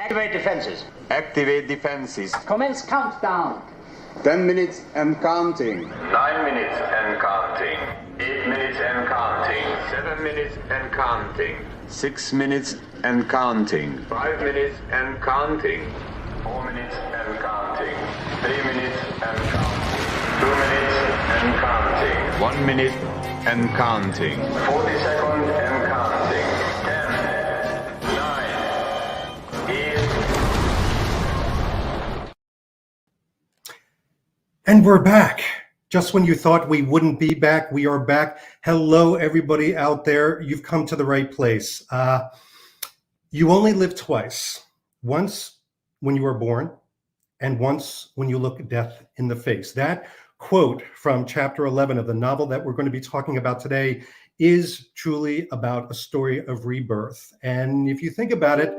Activate defenses. Activate defenses. Commence countdown. 10 minutes and counting. 9 minutes and counting. 8 minutes and counting. 7 minutes and counting. 6 minutes and counting. 5 minutes and counting. 4 minutes and counting. 3 minutes and counting. 2 minutes and counting. 1 minute and counting. 40 seconds and counting. 10, 9, 8. And we're back. Just when you thought we wouldn't be back, we are back. Hello, everybody out there. You've come to the right place. You only live twice. Once when you were born, and once when you look death in the face. That quote from chapter 11 of the novel that we're going to be talking about today is truly about a story of rebirth. And if you think about it,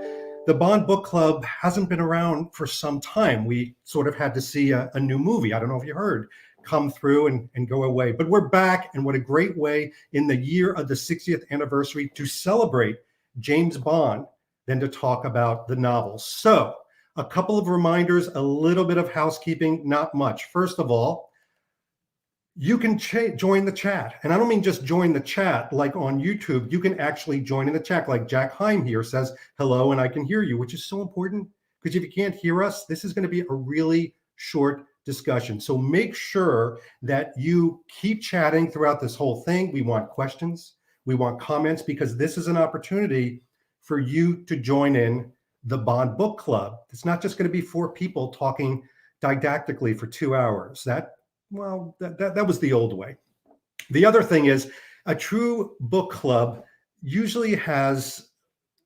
the Bond Book Club hasn't been around for some time. We sort of had to see a new movie, I don't know if you heard, come through and go away. But we're back, and what a great way in the year of the 60th anniversary to celebrate James Bond than to talk about the novel. So a couple of reminders, a little bit of housekeeping, not much. First of all, you can join the chat. And I don't mean just join the chat like on YouTube. You can actually join in the chat like Jack Heim here says, hello, and I can hear you, which is so important because if you can't hear us, this is going to be a really short discussion. So make sure that you keep chatting throughout this whole thing. We want questions. We want comments because this is an opportunity for you to join in the Bond Book Club. It's not just going to be 4 people talking didactically for 2 hours. That was the old way. The other thing is a true book club usually has,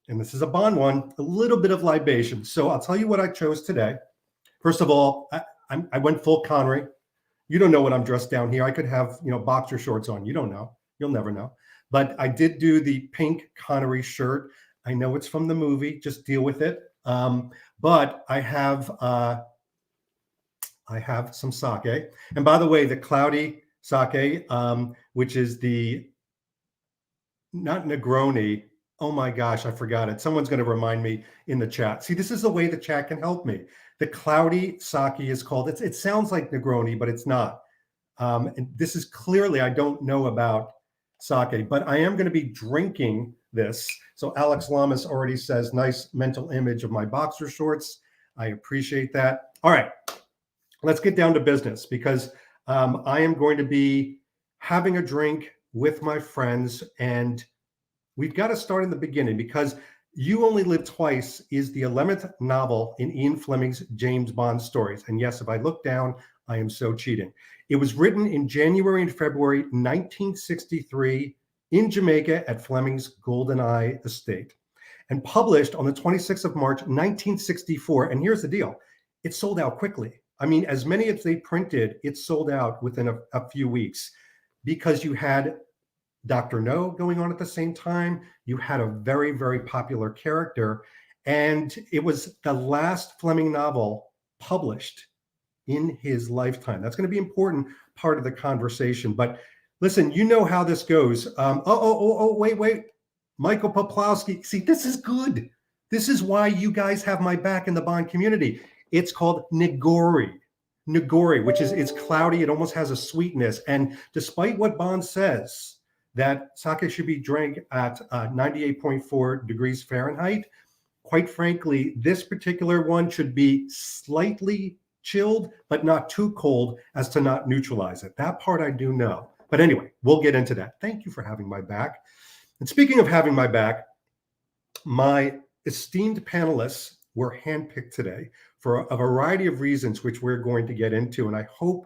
and this is a Bond one, a little bit of libation. So I'll tell you what I chose today. First of all, I went full Connery. You don't know what I'm dressed down here. I could have, boxer shorts on. You don't know. You'll never know. But I did do the pink Connery shirt. I know it's from the movie. Just deal with it. But I have some sake. And by the way, the cloudy sake, which is the, not Negroni. Oh my gosh, I forgot it. Someone's going to remind me in the chat. See, this is the way the chat can help me. The cloudy sake is called, it sounds like Negroni, but it's not. And this is clearly, I don't know about sake, but I am going to be drinking this. So Alex Lamas already says, nice mental image of my boxer shorts. I appreciate that. All right. Let's get down to business because I am going to be having a drink with my friends, and we've got to start in the beginning because You Only Live Twice is the 11th novel in Ian Fleming's James Bond stories. And yes, if I look down, I am so cheating. It was written in January and February 1963 in Jamaica at Fleming's Golden Eye estate and published on the 26th of March 1964. And here's the deal. It sold out quickly. I mean, as many as they printed, it sold out within a few weeks because you had Dr. No going on at the same time. You had a very, very popular character. And it was the last Fleming novel published in his lifetime. That's going to be an important part of the conversation. But listen, you know how this goes. Wait. Michael Poplowski. See, this is good. This is why you guys have my back in the Bond community. It's called Nigori, which is, it's cloudy. It almost has a sweetness. And despite what Bond says, that sake should be drank at 98.4 degrees Fahrenheit, quite frankly, this particular one should be slightly chilled, but not too cold as to not neutralize it. That part I do know. But anyway, we'll get into that. Thank you for having my back. And speaking of having my back, my esteemed panelists were handpicked today for a variety of reasons, which we're going to get into. And I hope,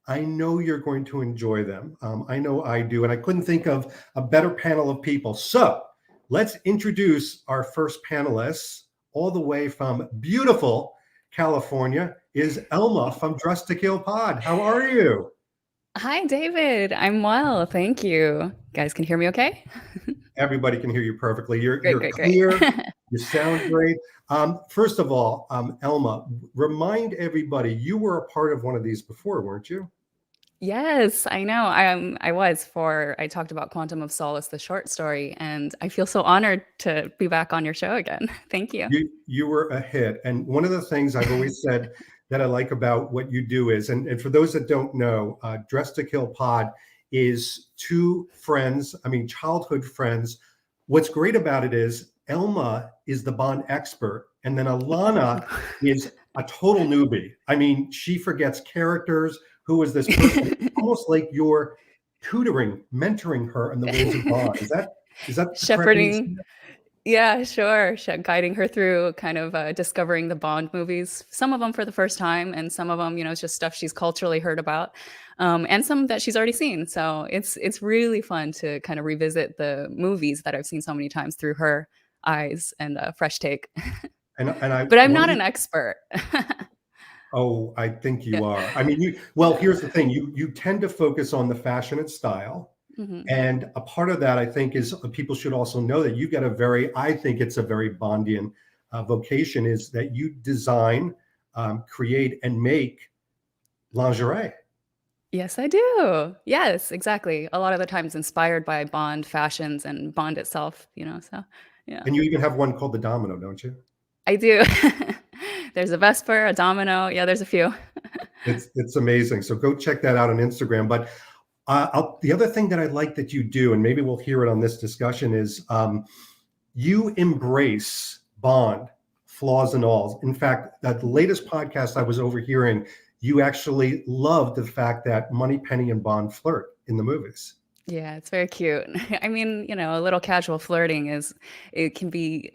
I know you're going to enjoy them. I know I do. And I couldn't think of a better panel of people. So let's introduce our first panelists all the way from beautiful California is Elma from Dress to Kill Pod. How are you? Hi, David. I'm well. Thank you. You guys can hear me okay? Everybody can hear you perfectly. You're Great. clear. You sound great. First of all, Elma, remind everybody, you were a part of one of these before, weren't you? Yes, I know. I talked about Quantum of Solace, the short story, and I feel so honored to be back on your show again. Thank you. You were a hit. And one of the things I've always said that I like about what you do is, and for those that don't know, Dress to Kill Pod is two friends, I mean, childhood friends. What's great about it is Elma is the Bond expert, and then Alana is a total newbie. I mean, she forgets characters. Who is this person? It's almost like you're tutoring, mentoring her in the ways of Bond. Is that the correct way to say Shepherding. Yeah, sure. Guiding her through kind of discovering the Bond movies, some of them for the first time, and some of them, it's just stuff she's culturally heard about, and some that she's already seen. So it's really fun to kind of revisit the movies that I've seen so many times through her eyes and a fresh take. And I But I'm one not of an the expert. Oh, I think Yeah. you are. I mean, well, here's the thing. You tend to focus on the fashion and style. Hmm. And a part of that, I think, is people should also know that you've got I think it's a very Bondian vocation, is that you design, create, and make lingerie. Yes, I do. Yes, exactly. A lot of the times inspired by Bond fashions and Bond itself, so yeah. And you even have one called the Domino, don't you? I do. There's a Vesper, a Domino. Yeah, there's a few. It's amazing. So go check that out on Instagram. But the other thing that I like that you do, and maybe we'll hear it on this discussion, is you embrace Bond, flaws and all. In fact, that latest podcast I was overhearing, you actually loved the fact that Moneypenny and Bond flirt in the movies. Yeah, it's very cute. I mean, a little casual flirting it can be,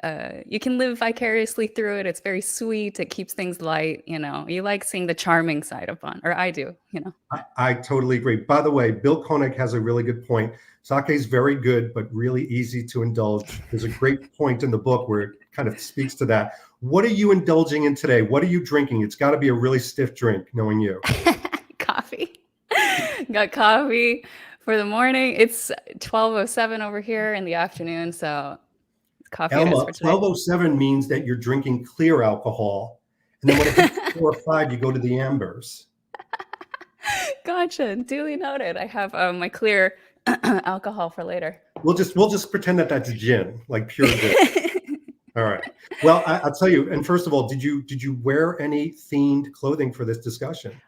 you can live vicariously through it. It's very sweet. It keeps things light. You like seeing the charming side of Bond, or I do. I totally agree. By the way, Bill Koenig has a really good point. Sake is very good, but really easy to indulge. There's a great point in the book where it kind of speaks to that. What are you indulging in today? What are you drinking? It's got to be a really stiff drink, knowing you. Coffee. Got coffee for the morning. It's 12:07 over here in the afternoon, so coffee it is Elma, for today. 12:07 means that you're drinking clear alcohol. And then when it hits 4 or 5, you go to the ambers. Gotcha. Duly noted. I have my clear alcohol for later. We'll just pretend that that's gin, like pure gin. All right. Well, I'll tell you. And first of all, did you wear any themed clothing for this discussion?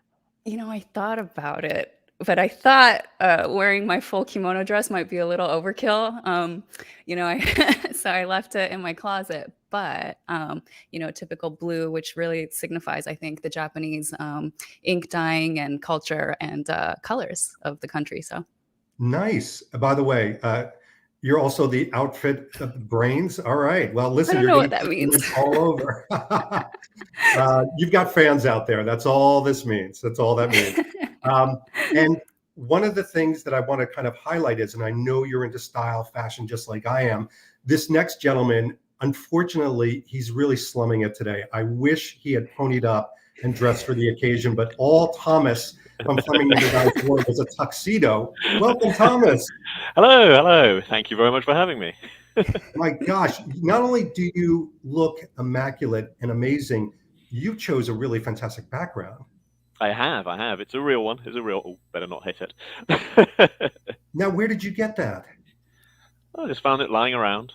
I thought about it, but I thought wearing my full kimono dress might be a little overkill. So I left it in my closet. But typical blue, which really signifies, I think, the Japanese ink dyeing and culture and colors of the country. So Nice. By the way, you're also the outfit of the brains. All right. Well, I listen, don't you're know what getting that means. all over. You've got fans out there. That's all this means. That's all that means. And one of the things that I want to kind of highlight is, and I know you're into style, fashion, just like I am. This next gentleman, unfortunately, he's really slumming it today. I wish he had ponied up and dressed for the occasion, but all Thomas from Fleming and the Guys wore was a tuxedo. Welcome, Thomas. Hello. Thank you very much for having me. My gosh, not only do you look immaculate and amazing, you chose a really fantastic background. I have. It's a real one. Oh, better not hit it. Now, where did you get that? I just found it lying around.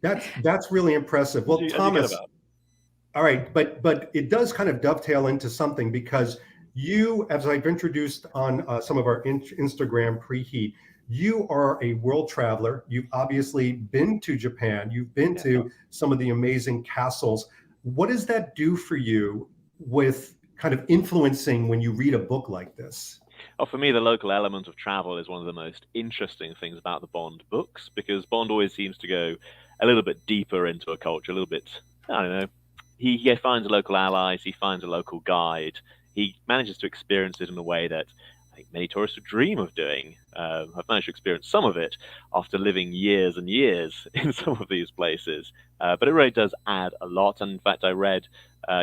That's really impressive. Well, Thomas, all right, but it does kind of dovetail into something, because you, as I've introduced on some of our Instagram preheat, you are a world traveler. You've obviously been to Japan. You've been to some of the amazing castles. What does that do for you with kind of influencing when you read a book like this? Oh, for me, the local element of travel is one of the most interesting things about the Bond books, because Bond always seems to go a little bit deeper into a culture, a little bit, I don't know. He finds local allies, he finds a local guide. He manages to experience it in a way that I think many tourists would dream of doing. I've managed to experience some of it after living years and years in some of these places. But it really does add a lot. And in fact, I read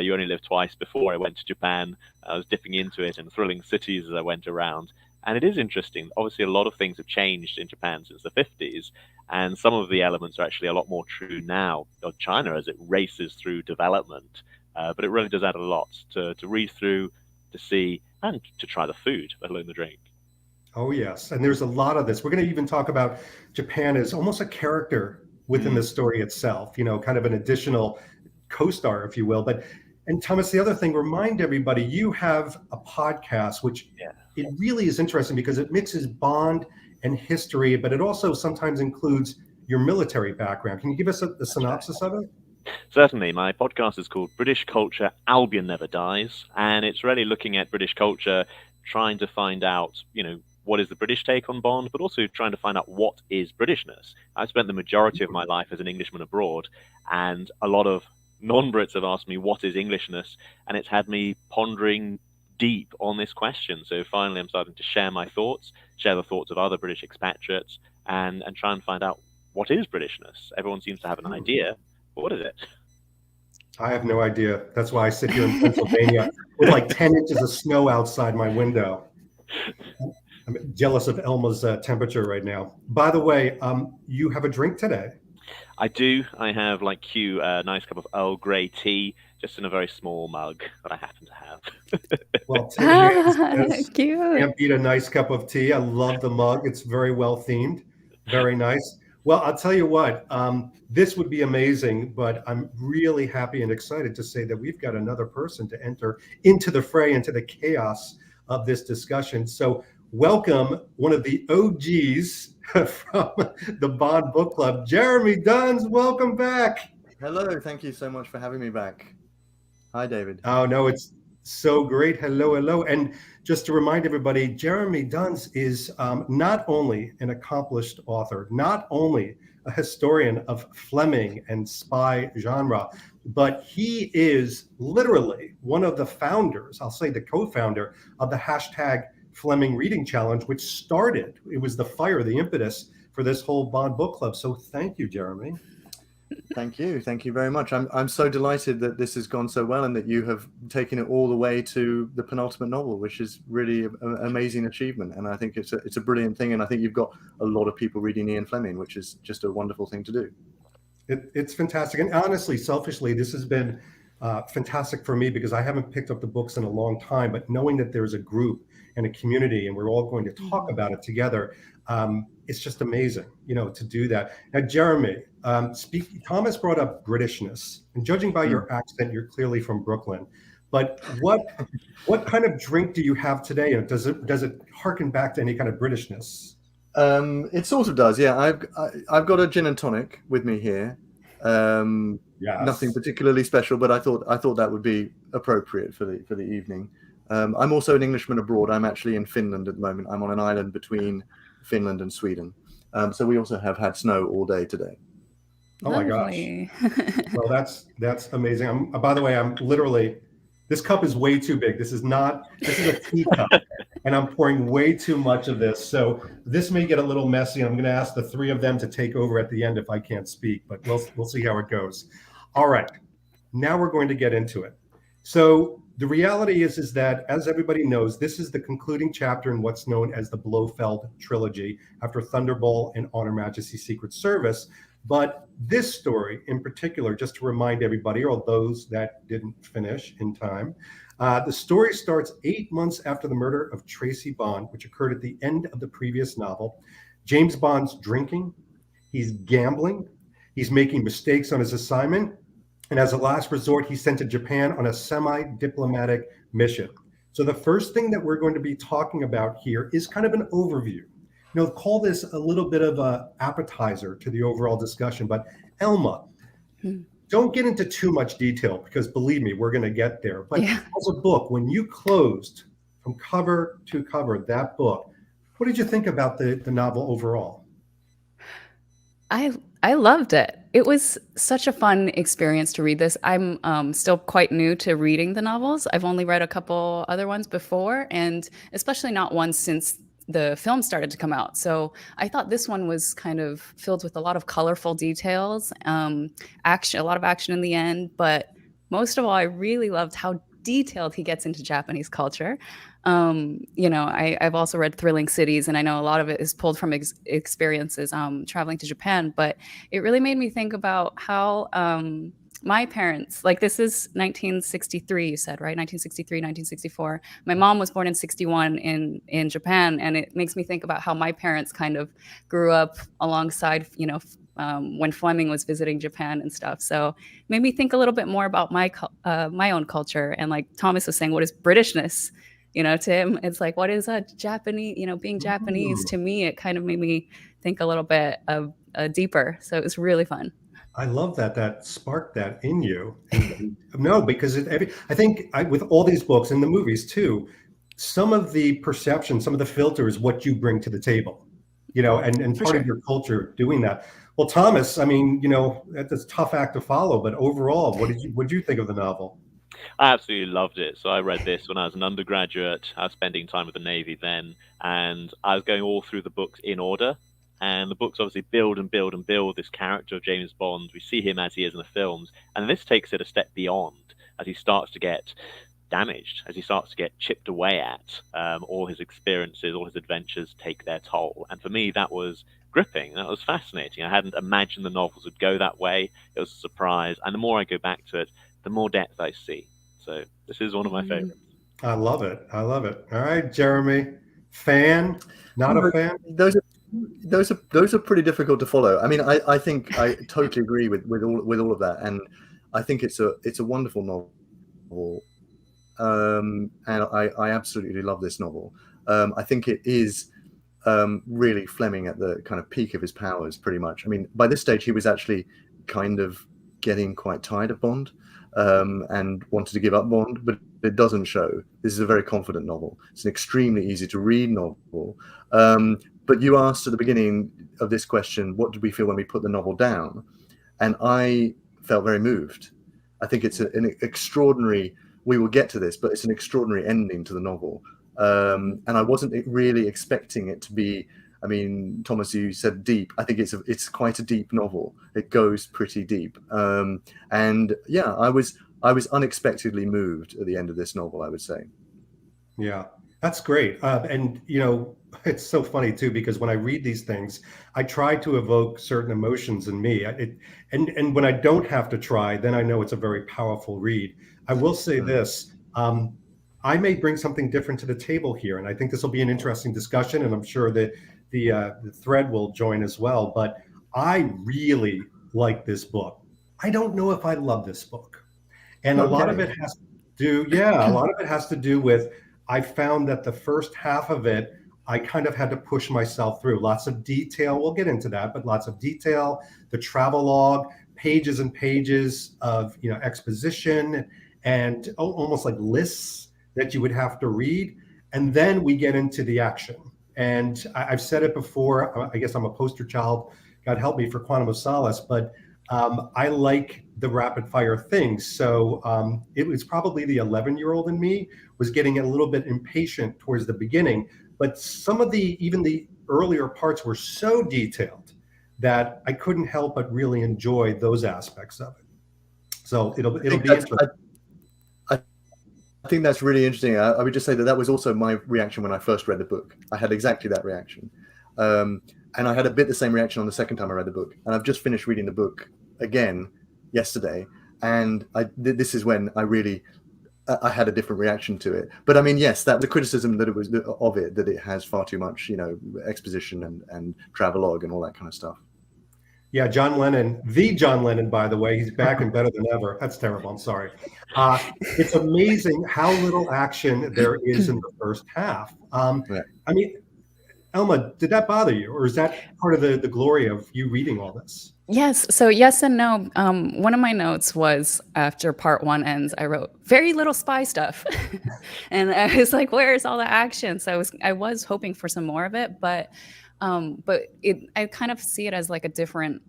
You Only Live Twice before I went to Japan. I was dipping into it in thrilling cities as I went around. And it is interesting. Obviously, a lot of things have changed in Japan since the 50s. And some of the elements are actually a lot more true now of China as it races through development. But it really does add a lot to read through to see and to try the food, let alone the drink. Oh, yes. And there's a lot of this. We're going to even talk about Japan as almost a character within the story itself, kind of an additional co-star, if you will. And Thomas, the other thing, remind everybody, you have a podcast, which it really is interesting because it mixes Bond and history, but it also sometimes includes your military background. Can you give us a synopsis of it? Certainly. My podcast is called British Culture, Albion Never Dies, and it's really looking at British culture, trying to find out, what is the British take on Bond, but also trying to find out what is Britishness. I've spent the majority of my life as an Englishman abroad, and a lot of non-Brits have asked me what is Englishness, and it's had me pondering deep on this question. So finally I'm starting to share my thoughts, share the thoughts of other British expatriates, and try and find out what is Britishness. Everyone seems to have an idea, but what is it? I have no idea. That's why I sit here in Pennsylvania with like 10 inches of snow outside my window. I'm jealous of Elma's temperature right now. By the way, you have a drink today. I do. I have, like Q, a nice cup of Earl Grey tea, just in a very small mug that I happen to have. Well, Tim Cute. can't beat a nice cup of tea. I love the mug. It's very well themed. Very nice. Well, I'll tell you what, this would be amazing, but I'm really happy and excited to say that we've got another person to enter into the fray, into the chaos of this discussion. So welcome one of the OGs from the Bond Book Club, Jeremy Duns. Welcome back. Hello. Thank you so much for having me back. Hi, David. Oh, no, it's so great. Hello, hello. And just to remind everybody, Jeremy Duns is not only an accomplished author, not only a historian of Fleming and spy genre, but he is literally one of the founders, I'll say the co-founder of the hashtag Fleming Reading Challenge, which started, it was the fire, the impetus for this whole Bond Book Club. So thank you, Jeremy. Thank you. Thank you very much. I'm so delighted that this has gone so well and that you have taken it all the way to the penultimate novel, which is really an amazing achievement. And I think it's a brilliant thing. And I think you've got a lot of people reading Ian Fleming, which is just a wonderful thing to do. It's fantastic. And honestly, selfishly, this has been fantastic for me because I haven't picked up the books in a long time, but knowing that there's a group and a community and we're all going to talk about it together, it's just amazing, to do that. Now, Jeremy, Thomas brought up Britishness, and judging by your accent, you're clearly from Brooklyn. But what kind of drink do you have today? And does it harken back to any kind of Britishness? It sort of does, yeah. I've got a gin and tonic with me here. Yes. Nothing particularly special, but I thought that would be appropriate for the evening. I'm also an Englishman abroad. I'm actually in Finland at the moment. I'm on an island between Finland and Sweden. So we also have had snow all day today. Oh my gosh. Well, that's amazing. By the way, I'm literally, this cup is way too big. This is a tea cup and I'm pouring way too much of this. So this may get a little messy. I'm going to ask the three of them to take over at the end if I can't speak, but we'll see how it goes. All right. Now we're going to get into it. So the reality is that, as everybody knows, this is the concluding chapter in what's known as the Blofeld trilogy after Thunderball and On Her Majesty's Secret Service. But this story in particular, just to remind everybody, or those that didn't finish in time, the story starts 8 months after the murder of Tracy Bond, which occurred at the end of the previous novel. James Bond's drinking, he's gambling, he's making mistakes on his assignment, and as a last resort, he's sent to Japan on a semi-diplomatic mission. So the first thing that we're going to be talking about here is kind of an overview. Call this a little bit of an appetizer to the overall discussion. But Elma, don't get into too much detail because believe me, we're going to get there. But as a book, when you closed from cover to cover that book, what did you think about the novel overall? I loved it. It was such a fun experience to read this. I'm still quite new to reading the novels. I've only read a couple other ones before, and especially not one since the film started to come out. So I thought this one was kind of filled with a lot of colorful details, action, a lot of action in the end. But most of all, I really loved how detailed he gets into Japanese culture. I've also read Thrilling Cities, and I know a lot of it is pulled from experiences traveling to Japan. But it really made me think about how my parents, like this is 1963, you said, right? 1963, 1964. My mom was born in 61 in Japan, and it makes me think about how my parents kind of grew up alongside, when Fleming was visiting Japan and stuff. So it made me think a little bit more about my own culture. And like Thomas was saying, what is Britishness? To him, it's like, what is a Japanese, being Japanese? To me, it kind of made me think a little bit of deeper. So it was really fun. I love that sparked that in you. No, because I think with all these books and the movies too, some of the perception, some of the filters, what you bring to the table, and For part sure. of your culture doing that. Well, Thomas, I mean, that's a tough act to follow, but overall, what did you think of the novel? I absolutely loved it. So I read this when I was an undergraduate. I was spending time with the Navy then, and I was going all through the books in order. And the books obviously build and build and build this character of James Bond. We see him as he is in the films, and this takes it a step beyond as he starts to get damaged, as he starts to get chipped away at. All his experiences, all his adventures take their toll. And for me, that was gripping. That was fascinating. I hadn't imagined the novels would go that way. It was a surprise. And the more I go back to it, the more depth I see. So this is one of my favorites. I love it. I love it. All right, Jeremy, fan, not a fan? Those are pretty difficult to follow. I mean, I think I totally agree with all of that, and I think it's a wonderful novel, and I absolutely love this novel. I think it is really Fleming at the kind of peak of his powers, pretty much. I mean, by this stage he was actually kind of getting quite tired of Bond, and wanted to give up Bond, but it doesn't show. This is a very confident novel. It's an extremely easy to read novel. But you asked at the beginning of this question, what did we feel when we put the novel down? And I felt very moved. I think it's an extraordinary, we will get to this, but it's an extraordinary ending to the novel. And I wasn't really expecting it to be, I mean, Thomas, you said deep. I think it's quite a deep novel. It goes pretty deep. And yeah, I was unexpectedly moved at the end of this novel, I would say. Yeah, that's great. And it's so funny too, because when I read these things, I try to evoke certain emotions in me. And when I don't have to try, then I know it's a very powerful read. I will say this, I may bring something different to the table here, and I think this will be an interesting discussion, and I'm sure that the thread will join as well. But I really like this book. I don't know if I love this book. And a lot of it has to do with, I found that the first half of it, I kind of had to push myself through. Lots of detail, we'll get into that, but lots of detail, the travelogue, pages and pages of exposition, and almost like lists that you would have to read. And then we get into the action. And I've said it before, I guess I'm a poster child, God help me, for Quantum of Solace, but I like the rapid fire things. So it was probably the 11-year-old in me was getting a little bit impatient towards the beginning, but some of even the earlier parts were so detailed that I couldn't help but really enjoy those aspects of it. So it'll be interesting. I think that's really interesting. I would just say that was also my reaction when I first read the book. I had exactly that reaction. And I had a bit the same reaction on the second time I read the book. And I've just finished reading the book again yesterday. And this is when I had a different reaction to it. But I mean, yes, the criticism that that it has far too much, exposition and travelogue and all that kind of stuff. Yeah, John Lennon, by the way, he's back and better than ever. That's terrible. I'm sorry. It's amazing how little action there is in the first half. Yeah. I mean, Elma, did that bother you, or is that part of the glory of you reading all this? Yes. So yes and no. One of my notes was after part one ends, I wrote very little spy stuff, and I was like, "Where's all the action?" So I was hoping for some more of it, but I kind of see it as like a different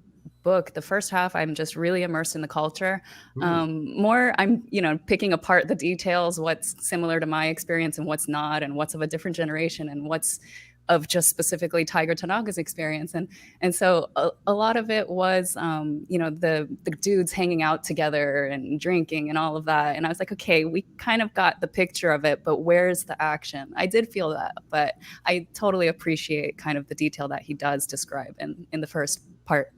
book. The first half, I'm just really immersed in the culture. More, I'm picking apart the details, what's similar to my experience and what's not, and what's of a different generation, and what's of just specifically Tiger Tanaka's experience. And so a lot of it was, the dudes hanging out together and drinking and all of that. And I was like, okay, we kind of got the picture of it, but where's the action? I did feel that, but I totally appreciate kind of the detail that he does describe in the first part.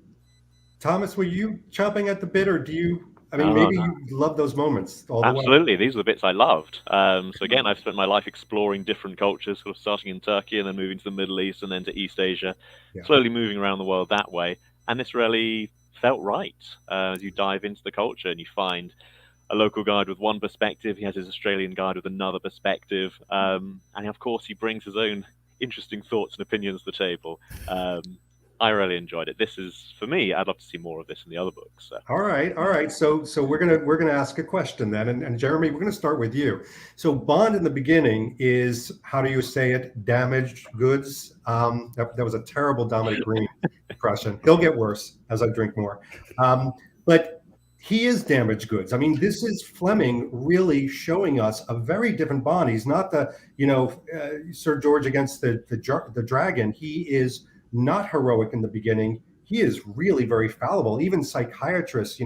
Thomas, were you chomping at the bit, or do you I mean, maybe you love those moments all the way. Absolutely, these are the bits I loved. So again, I've spent my life exploring different cultures, sort of starting in Turkey and then moving to the Middle East and then to East Asia, slowly moving around the world that way. And this really felt right as you dive into the culture and you find a local guide with one perspective, he has his Australian guide with another perspective, and of course he brings his own interesting thoughts and opinions to the table. I really enjoyed it. This is, for me, I'd love to see more of this in the other books. So. All right. So we're gonna ask a question then, and Jeremy, we're gonna start with you. So Bond in the beginning is, how do you say it? Damaged goods. That was a terrible Dominic Green impression. He'll get worse as I drink more. But he is damaged goods. I mean, this is Fleming really showing us a very different Bond. He's not the Sir George against the dragon. He is not heroic in the beginning. He is really very fallible. Even psychiatrists,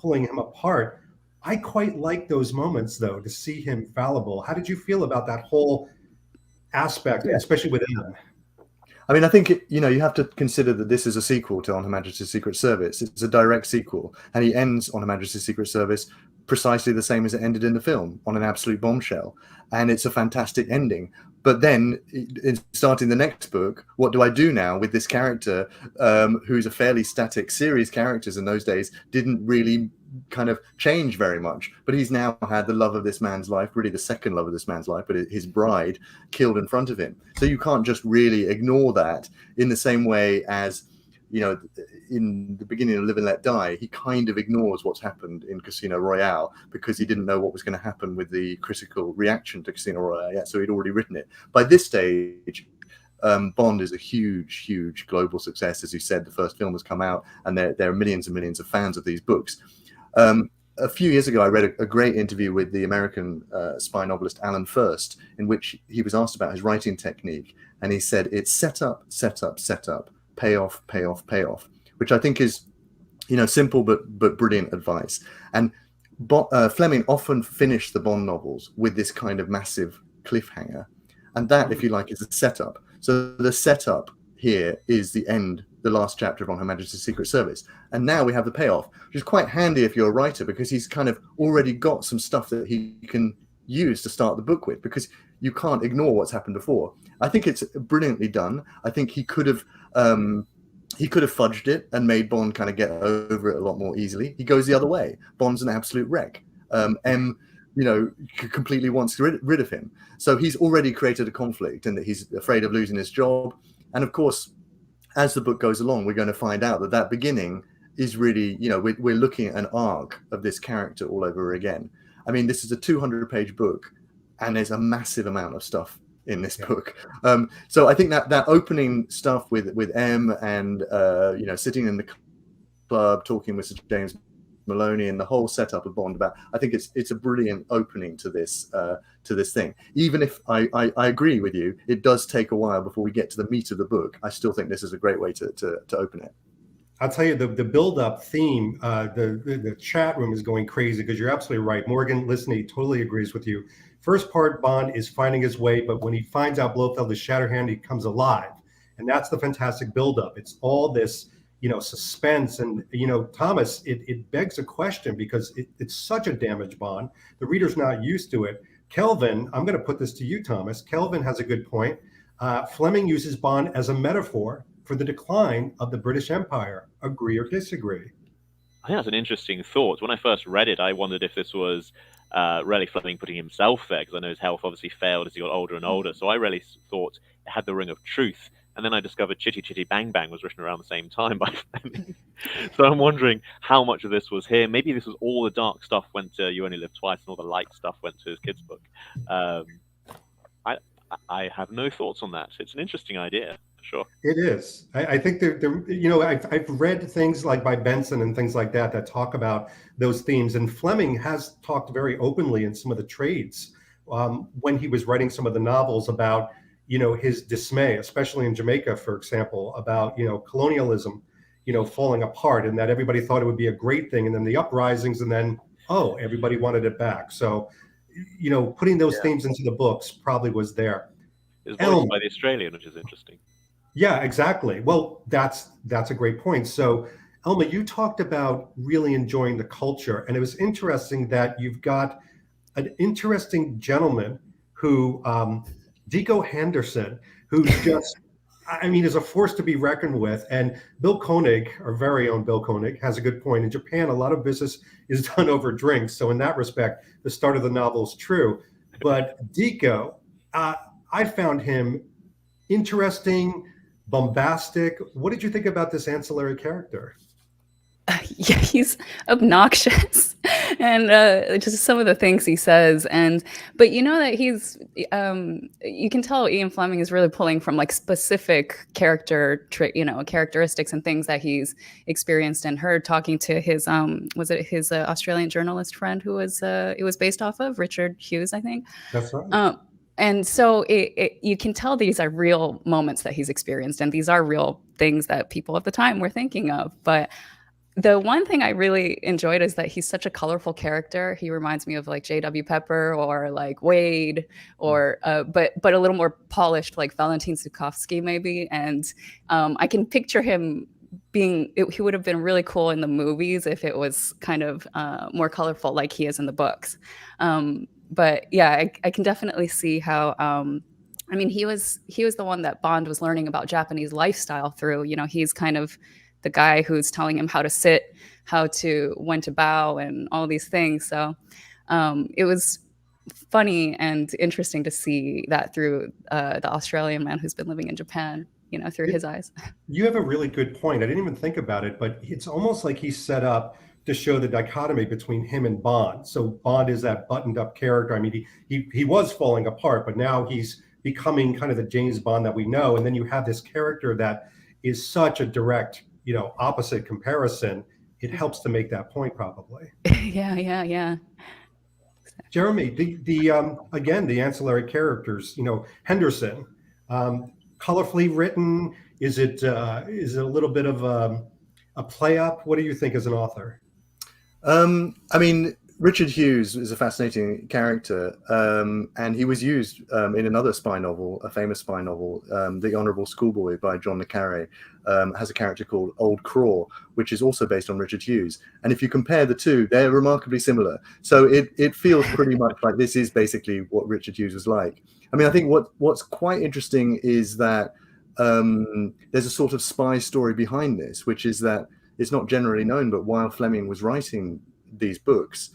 pulling him apart. I quite like those moments, though, to see him fallible. How did you feel about that whole aspect, especially with him? I mean, I think, you have to consider that this is a sequel to On Her Majesty's Secret Service. It's a direct sequel. And he ends On Her Majesty's Secret Service precisely the same as it ended in the film, on an absolute bombshell. And it's a fantastic ending. But then, in starting the next book, what do I do now with this character who's a fairly static series? Characters in those days didn't really kind of change very much. But he's now had the love of this man's life, really the second love of this man's life, but his bride killed in front of him. So you can't just really ignore that in the same way as, in the beginning of Live and Let Die, he kind of ignores what's happened in Casino Royale because he didn't know what was going to happen with the critical reaction to Casino Royale yet, so he'd already written it. By this stage, Bond is a huge global success. As you said, the first film has come out, and there are millions and millions of fans of these books. A few years ago, I read a great interview with the American spy novelist Alan First, in which he was asked about his writing technique, and he said it's set up, payoff, which I think is, simple but brilliant advice. And Fleming often finished the Bond novels with this kind of massive cliffhanger, and that, if you like, is a setup. So the setup here is the end, the last chapter of On Her Majesty's Secret Service, and now we have the payoff, which is quite handy if you're a writer, because he's kind of already got some stuff that he can use to start the book with, because you can't ignore what's happened before. I think it's brilliantly done. I think he could have fudged it and made Bond kind of get over it a lot more easily. He goes the other way. Bond's an absolute wreck. M, completely wants to get rid of him. So he's already created a conflict, and that he's afraid of losing his job. And of course, as the book goes along, we're going to find out that beginning is really, we're looking at an arc of this character all over again. I mean, this is a 200-page book, and there's a massive amount of stuff in this book. So I think that opening stuff with M and sitting in the club talking with Sir James Maloney and the whole setup of Bond, I think it's a brilliant opening to this thing. Even if I agree with you, it does take a while before we get to the meat of the book. I still think this is a great way to open it. I'll tell you, the build-up theme, the chat room is going crazy, because you're absolutely right. Morgan, listening, totally agrees with you. First part, Bond is finding his way, but when he finds out Blofeld is Shatterhand, he comes alive. And that's the fantastic build-up. It's all this, suspense. And, Thomas, it begs a question, because it's such a damaged Bond. The reader's not used to it. Kelvin, I'm going to put this to you, Thomas. Kelvin has a good point. Fleming uses Bond as a metaphor for the decline of the British Empire. Agree or disagree? I think that's an interesting thought. When I first read it, I wondered if this was really Fleming putting himself there, because I know his health obviously failed as he got older and older. So I really thought it had the ring of truth. And then I discovered Chitty Chitty Bang Bang was written around the same time by Fleming. So I'm wondering how much of this was here. Maybe this was all the dark stuff went to You Only Live Twice, and all the light stuff went to his kids' book. I have no thoughts on that. It's an interesting idea. Sure. It is. I think I've read things like by Benson and things like that talk about those themes. And Fleming has talked very openly in some of the trades when he was writing some of the novels about, his dismay, especially in Jamaica, for example, about, colonialism, falling apart, and that everybody thought it would be a great thing. And then the uprisings, and then, everybody wanted it back. So, putting those themes into the books probably was there. It's voiced by the Australian, which is interesting. Yeah, exactly. Well, that's a great point. So Elma, you talked about really enjoying the culture, and it was interesting that you've got an interesting gentleman who, Dico Henderson, who's just, I mean, is a force to be reckoned with. And Bill Koenig, our very own Bill Koenig, has a good point. In Japan, a lot of business is done over drinks. So in that respect, the start of the novel is true. But Dico, I found him interesting, bombastic. What did you think about this ancillary character? Yeah, he's obnoxious, and just some of the things he says. But you know that he's, you can tell Ian Fleming is really pulling from like specific characteristics and things that he's experienced and heard talking to his, was it his Australian journalist friend who was, it was based off of Richard Hughes, I think. That's right. And so you can tell these are real moments that he's experienced, and these are real things that people at the time were thinking of. But the one thing I really enjoyed is that he's such a colorful character. He reminds me of like J.W. Pepper or like Wade, or but a little more polished, like Valentin Zukovsky maybe. And I can picture him being. He would have been really cool in the movies if it was kind of more colorful, like he is in the books. But yeah, I can definitely see how. I mean, he was the one that Bond was learning about Japanese lifestyle through. You know, he's kind of the guy who's telling him how to sit, when to bow, and all these things. So it was funny and interesting to see that through the Australian man who's been living in Japan, you know, through his eyes. You have a really good point. I didn't even think about it, but it's almost like he's set up to show the dichotomy between him and Bond. So Bond is that buttoned up character. I mean, he was falling apart, but now he's becoming kind of the James Bond that we know. And then you have this character that is such a direct, you know, opposite comparison. It helps to make that point, probably. Yeah. Jeremy, the again, the ancillary characters, you know, Henderson, colorfully written. Is it a little bit of a play up? What do you think as an author? I mean, Richard Hughes is a fascinating character, and he was used in another spy novel, a famous spy novel, The Honourable Schoolboy by John le Carré, has a character called Old Craw, which is also based on Richard Hughes. And if you compare the two, they're remarkably similar. So it feels pretty much like this is basically what Richard Hughes was like. I mean, I think what's quite interesting is that there's a sort of spy story behind this, which is that it's not generally known, but while Fleming was writing these books,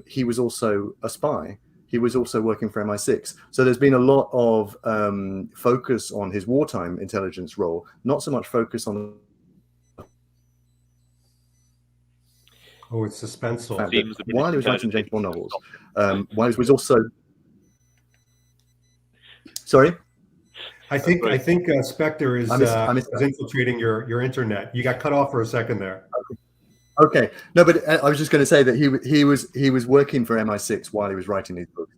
he was also a spy. He was also working for MI6. So there's been a lot of focus on his wartime intelligence role, not so much focus on. Oh, it's suspenseful. While he was writing James Bond novels, while he was also. Sorry? I think Spectre is infiltrating your internet. You got cut off for a second there. Okay, no, but I was just going to say that he was working for MI6 while he was writing these books,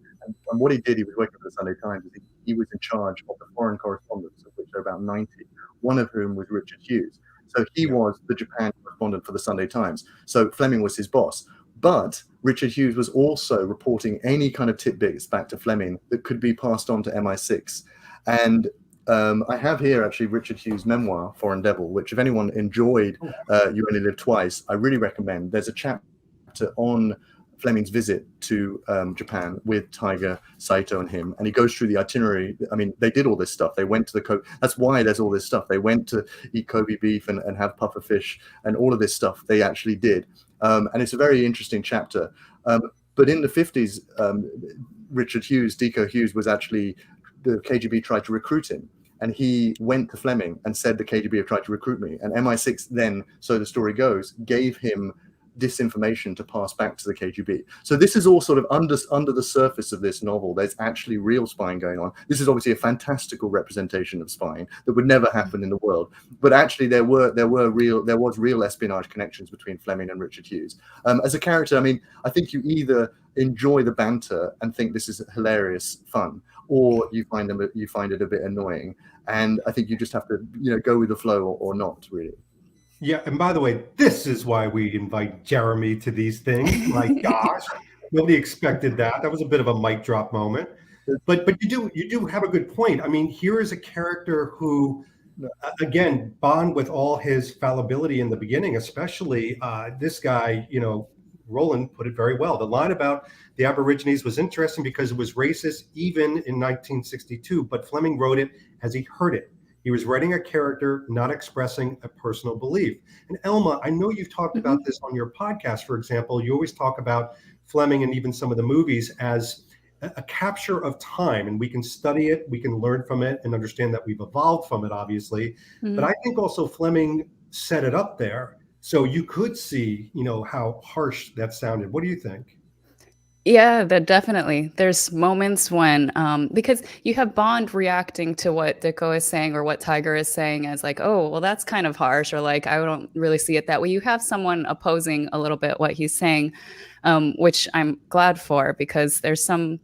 and what he did, he was working for the Sunday Times. He was in charge of the foreign correspondents, of which there are about 90, one of whom was Richard Hughes. So he was the Japan correspondent for the Sunday Times. So Fleming was his boss, but Richard Hughes was also reporting any kind of tidbits back to Fleming that could be passed on to MI6, and I have here actually Richard Hughes' memoir, Foreign Devil, which if anyone enjoyed You Only Live Twice, I really recommend. There's a chapter on Fleming's visit to Japan with Tiger, Saito and him, and he goes through the itinerary. I mean, they did all this stuff. They went to the Kobe. That's why there's all this stuff. They went to eat Kobe beef and have puffer fish and all of this stuff they actually did. And it's a very interesting chapter. But in the 50s, Richard Hughes, Dico Hughes, was actually, the KGB tried to recruit him. And he went to Fleming and said, the KGB have tried to recruit me. And MI6 then, so the story goes, gave him disinformation to pass back to the KGB. So this is all sort of under the surface of this novel. There's actually real spying going on. This is obviously a fantastical representation of spying that would never happen in the world. But actually there was real espionage connections between Fleming and Richard Hughes. As a character, I mean, I think you either enjoy the banter and think this is hilarious fun, or you find it a bit annoying. And I think you just have to, go with the flow or not, really. Yeah, and by the way, this is why we invite Jeremy to these things. My gosh, nobody expected that. That was a bit of a mic drop moment. But you do have a good point. I mean, here is a character who Again, Bond, with all his fallibility in the beginning, especially this guy, Roland put it very well. The line about the Aborigines was interesting because it was racist even in 1962, but Fleming wrote it as he heard it. He was writing a character, not expressing a personal belief. And Elma, I know you've talked about this on your podcast, for example. You always talk about Fleming and even some of the movies as a capture of time, and we can study it, we can learn from it and understand that we've evolved from it, obviously. But I think also Fleming set it up there. So you could see, how harsh that sounded. What do you think? Yeah, that definitely. There's moments when, because you have Bond reacting to what Dicko is saying or what Tiger is saying as like, oh, well, that's kind of harsh, or like, I don't really see it that way. You have someone opposing a little bit what he's saying, which I'm glad for, because there's some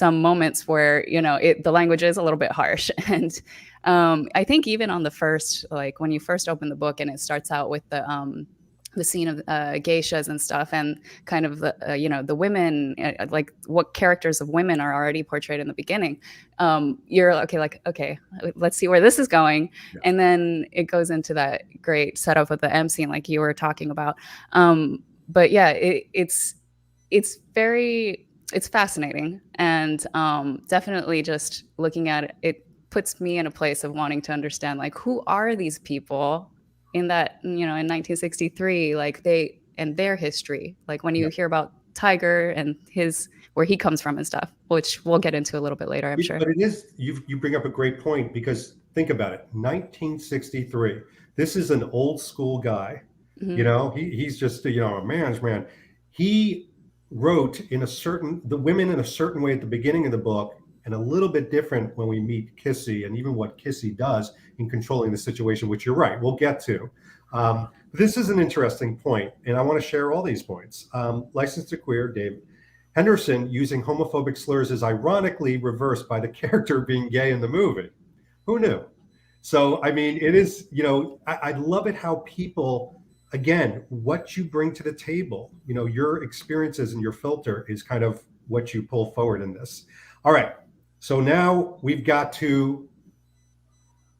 moments where, the language is a little bit harsh. And I think even on the first, like when you first open the book and it starts out with the scene of geishas and stuff, and kind of the women, like what characters of women are already portrayed in the beginning. You're okay, let's see where this is going. Yeah. And then it goes into that great setup with the M scene, like you were talking about. But yeah, it's fascinating, and definitely just looking at it puts me in a place of wanting to understand, like, who are these people in that, in 1963, like their history, like when you hear about Tiger and where he comes from and stuff, which we'll get into a little bit later, I'm sure. But it is, you bring up a great point, because think about it, 1963, this is an old school guy, he's just, a man's man. He wrote the women in a certain way at the beginning of the book, and a little bit different when we meet Kissy, and even what Kissy does in controlling the situation, which you're right, we'll get to. This is an interesting point, and I want to share all these points. Licensed to Queer, Dave. Henderson using homophobic slurs is ironically reversed by the character being gay in the movie. Who knew? So, I mean, it is, I love it how people, again, what you bring to the table, your experiences and your filter is kind of what you pull forward in this. All right. So now we've got to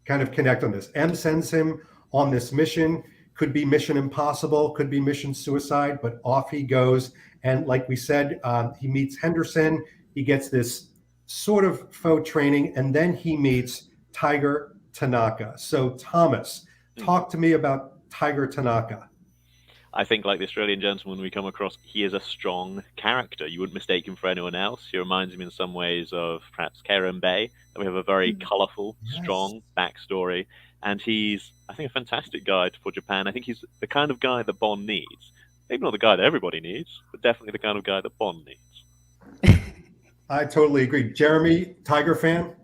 kind of connect on this. M sends him on this mission. Could be mission impossible, could be mission suicide, but off he goes. And like we said, he meets Henderson. He gets this sort of faux training, and then he meets Tiger Tanaka. So Thomas, talk to me about Tiger Tanaka. I think, like the Australian gentleman we come across, he is a strong character. You wouldn't mistake him for anyone else. He reminds me in some ways of perhaps Keren Bay. We have a very colourful, strong backstory. And he's, I think, a fantastic guide for Japan. I think he's the kind of guy that Bond needs. Maybe not the guy that everybody needs, but definitely the kind of guy that Bond needs. I totally agree. Jeremy, Tiger fan?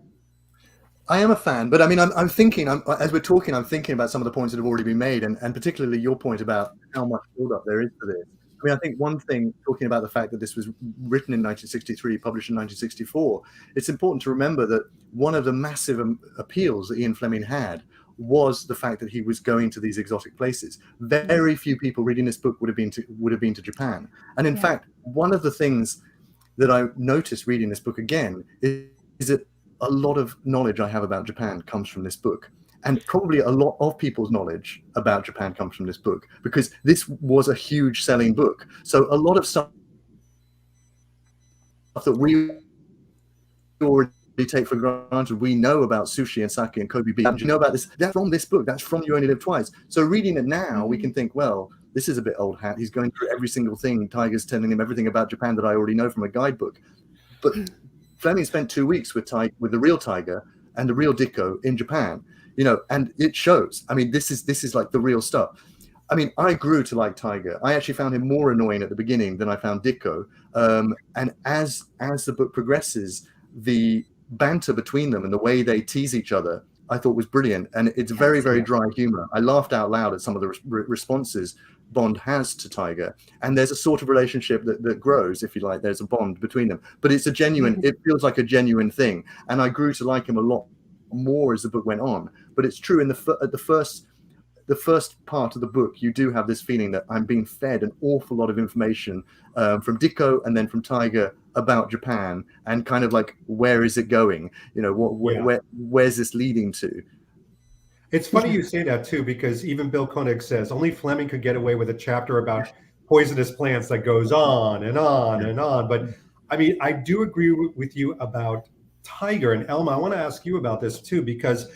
I am a fan, but I mean, I'm thinking, as we're talking, I'm thinking about some of the points that have already been made, and particularly your point about how much build-up there is for this. I mean, I think one thing, talking about the fact that this was written in 1963, published in 1964, it's important to remember that one of the massive appeals that Ian Fleming had was the fact that he was going to these exotic places. Very few people reading this book would have been to Japan. And in fact, one of the things that I noticed reading this book again is that a lot of knowledge I have about Japan comes from this book. And probably a lot of people's knowledge about Japan comes from this book, because this was a huge selling book. So a lot of stuff that we already take for granted, we know about sushi and sake and Kobe beef. You know about this? That's from this book. That's from You Only Live Twice. So reading it now, we can think, well, this is a bit old hat. He's going through every single thing. Tiger's telling him everything about Japan that I already know from a guidebook. But Fleming spent 2 weeks with the real Tiger and the real Dicko in Japan, and it shows. I mean, this is like the real stuff. I mean, I grew to like Tiger. I actually found him more annoying at the beginning than I found Dicko. And as the book progresses, the banter between them and the way they tease each other, I thought was brilliant. And it's very, very dry humor. I laughed out loud at some of the responses Bond has to Tiger, and there's a sort of relationship that grows, if you like. There's a bond between them, but it's a genuine, it feels like a genuine thing, and I grew to like him a lot more as the book went on. But it's true, in the first part of the book, you do have this feeling that I'm being fed an awful lot of information from Dicko and then from Tiger about Japan, and kind of like, where is it going? Where's this leading to? It's funny you say that too, because even Bill Koenig says only Fleming could get away with a chapter about poisonous plants that goes on and on and on. But I mean, I do agree with you about Tiger. And Elma, I want to ask you about this too, because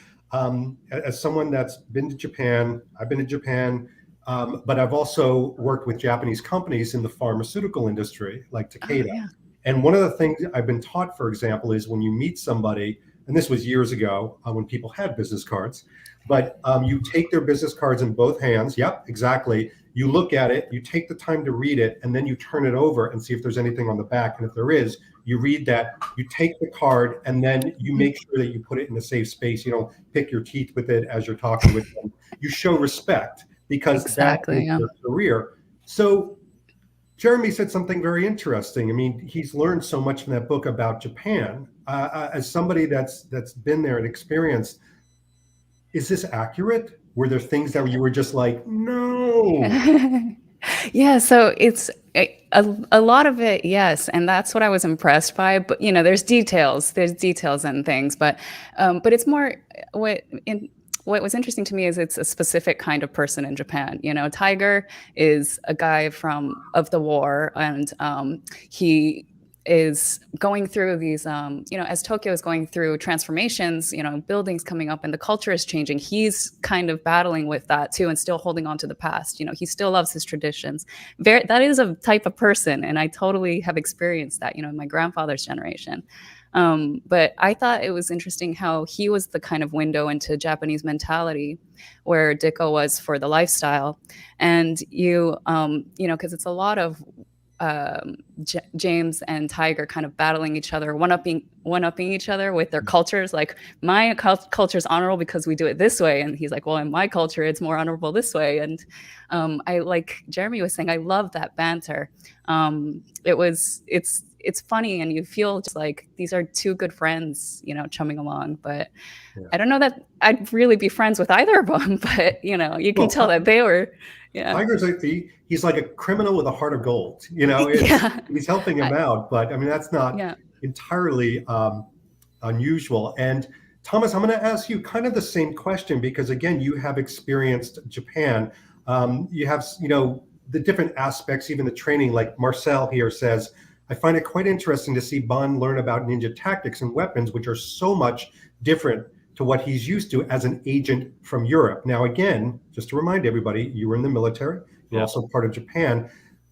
as someone that's been to Japan, I've been to Japan, but I've also worked with Japanese companies in the pharmaceutical industry, like Takeda. Oh, yeah. And one of the things I've been taught, for example, is when you meet somebody, and this was years ago when people had business cards, but you take their business cards in both hands. Yep, exactly. You look at it, you take the time to read it, and then you turn it over and see if there's anything on the back. And if there is, you read that, you take the card, and then you make sure that you put it in a safe space. You don't pick your teeth with it as you're talking with them. You show respect, because Exactly, that's your career. So Jeremy said something very interesting. I mean, he's learned so much from that book about Japan. As somebody that's been there and experienced, is this accurate? Were there things that you were just like, no? Yeah, so it's a lot of it, yes, and that's what I was impressed by. But there's details and things, but it's more what was interesting to me is it's a specific kind of person in Japan. Tiger is a guy of the war, and he is going through these, as Tokyo is going through transformations, buildings coming up and the culture is changing. He's kind of battling with that too and still holding on to the past. He still loves his traditions. That is a type of person. And I totally have experienced that, in my grandfather's generation. But I thought it was interesting how he was the kind of window into Japanese mentality where Dicko was for the lifestyle. And because it's a lot of James and Tiger kind of battling each other, one-upping each other with their cultures. Like, my culture is honorable because we do it this way, and he's like, well, in my culture it's more honorable this way. And I, like Jeremy was saying, I love that banter. It's funny, and you feel just like these are two good friends, chumming along. But I don't know that I'd really be friends with either of them, but you can tell that they were. Yeah. Tiger's he's like a criminal with a heart of gold. He's helping him out, but I mean, that's not entirely unusual. And Thomas, I'm going to ask you kind of the same question, because again, you have experienced Japan. You have, the different aspects, even the training. Like Marcel here says, I find it quite interesting to see Bond learn about ninja tactics and weapons, which are so much different to what he's used to as an agent from Europe. Now, again, just to remind everybody, you were in the military, you're also part of Japan.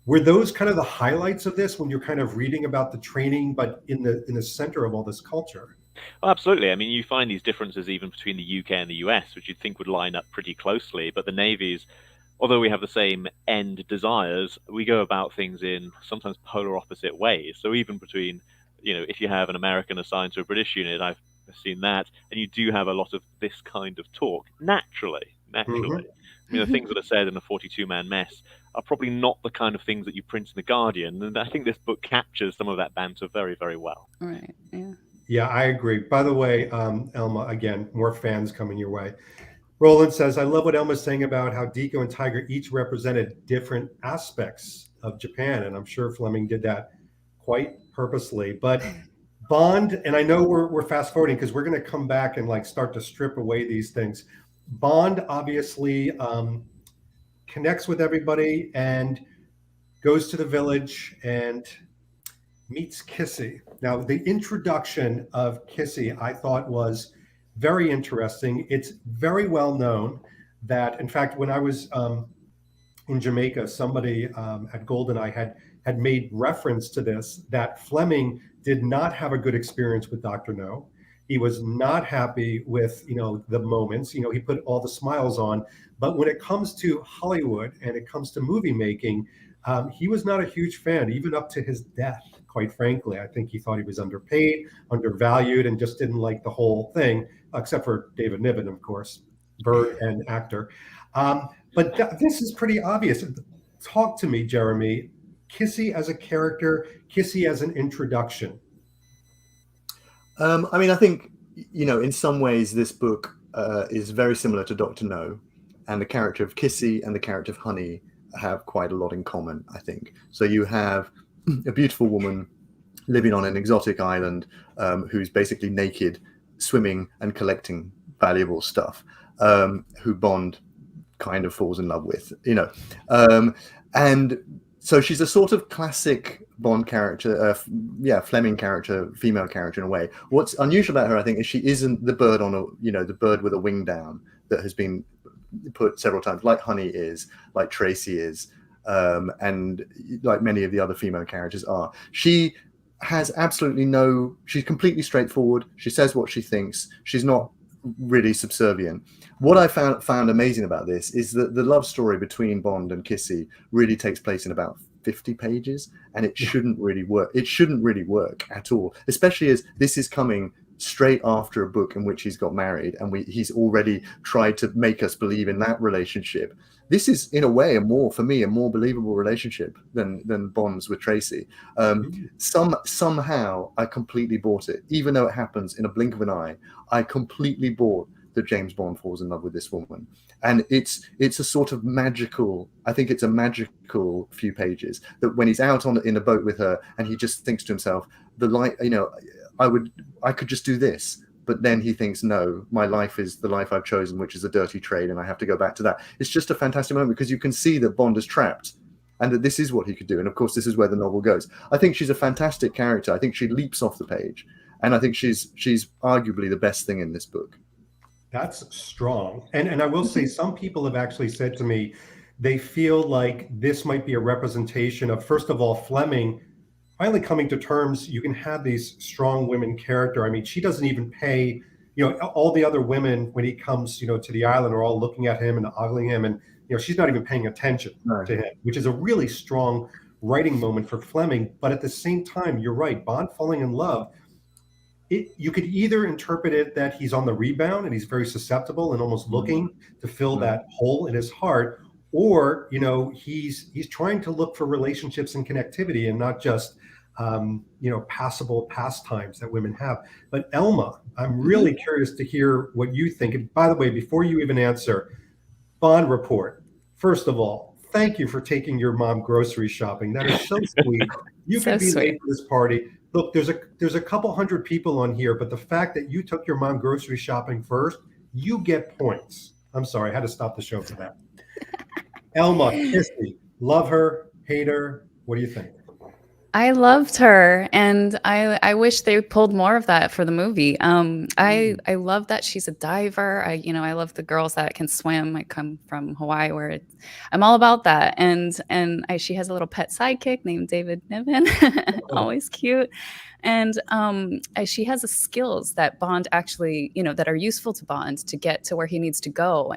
Were those kind of the highlights of this when you're kind of reading about the training, but in the center of all this culture? Well, absolutely. I mean, you find these differences even between the UK and the US, which you'd think would line up pretty closely, but the navies, although we have the same end desires, we go about things in sometimes polar opposite ways. So even between, if you have an American assigned to a British unit, I've seen that, and you do have a lot of this kind of talk naturally. Mm-hmm. I mean, the things that are said in a 42-man mess are probably not the kind of things that you print in The Guardian, and I think this book captures some of that banter very, very well. Right. Yeah, I agree. By the way, Elma, again, more fans coming your way. Roland says, I love what Elma's saying about how Dicko and Tiger each represented different aspects of Japan, and I'm sure Fleming did that quite purposely. But Bond, and I know we're fast forwarding because we're going to come back and like start to strip away these things. Bond obviously connects with everybody and goes to the village and meets Kissy. Now, the introduction of Kissy, I thought, was very interesting. It's very well known that, in fact, when I was in Jamaica, somebody at GoldenEye had made reference to this, that Fleming did not have a good experience with Dr. No. He was not happy with, the moments, he put all the smiles on, but when it comes to Hollywood and it comes to movie making, he was not a huge fan, even up to his death, quite frankly. I think he thought he was underpaid, undervalued, and just didn't like the whole thing, except for David Niven, of course, bird and actor. But this is pretty obvious. Talk to me, Jeremy. Kissy as a character, Kissy as an introduction. I mean, I think, in some ways this book is very similar to Dr. No, and the character of Kissy and the character of Honey have quite a lot in common, I think. So you have a beautiful woman living on an exotic island who's basically naked, swimming and collecting valuable stuff. who Bond kind of falls in love with, and so she's a sort of classic Bond character, Fleming character, female character in a way. What's unusual about her, I think, is she isn't the bird on the bird with a wing down that has been put several times, like Honey is, like Tracy is, and like many of the other female characters are. She has she's completely straightforward. She says what she thinks. She's not really subservient. What I found amazing about this is that the love story between Bond and Kissy really takes place in about 50 pages, and it shouldn't really work. It shouldn't really work at all, especially as this is coming straight after a book in which he's got married, and he's already tried to make us believe in that relationship. This is, in a way, for me, a more believable relationship than Bond's with Tracy. Somehow, I completely bought it, even though it happens in a blink of an eye. I completely bought that James Bond falls in love with this woman, and it's a sort of magical. I think it's a magical few pages that when he's out in a boat with her, and he just thinks to himself, I could just do this. But then he thinks, no, my life is the life I've chosen, which is a dirty trade, and I have to go back to that. It's just a fantastic moment because you can see that Bond is trapped and that this is what he could do. And of course, this is where the novel goes. I think she's a fantastic character. I think she leaps off the page. And I think she's arguably the best thing in this book. That's strong. And I will say some people have actually said to me, they feel like this might be a representation of, first of all, Fleming finally coming to terms. You can have these strong women character. I mean, she doesn't even pay, all the other women when he comes, to the island are all looking at him and ogling him. And, she's not even paying attention to him, which is a really strong writing moment for Fleming. But at the same time, you're right, Bond falling in love, you could either interpret it that he's on the rebound and he's very susceptible and almost looking to fill that hole in his heart, or, he's trying to look for relationships and connectivity and not just, passable pastimes that women have. But Elma, I'm really curious to hear what you think. And by the way, before you even answer, Bond report. First of all, thank you for taking your mom grocery shopping. That is so sweet. You So could be sweet. late for this party. Look, there's a couple hundred people on here, but the fact that you took your mom grocery shopping first, you get points. I'm sorry, I had to stop the show for that. Elma, Kissy, love her, hate her. What do you think? I loved her, and I wish they pulled more of that for the movie. I love that she's a diver. I love the girls that can swim. I come from Hawaii, where I'm all about that. And she has a little pet sidekick named David Niven, always cute. And she has the skills that Bond actually, that are useful to Bond to get to where he needs to go.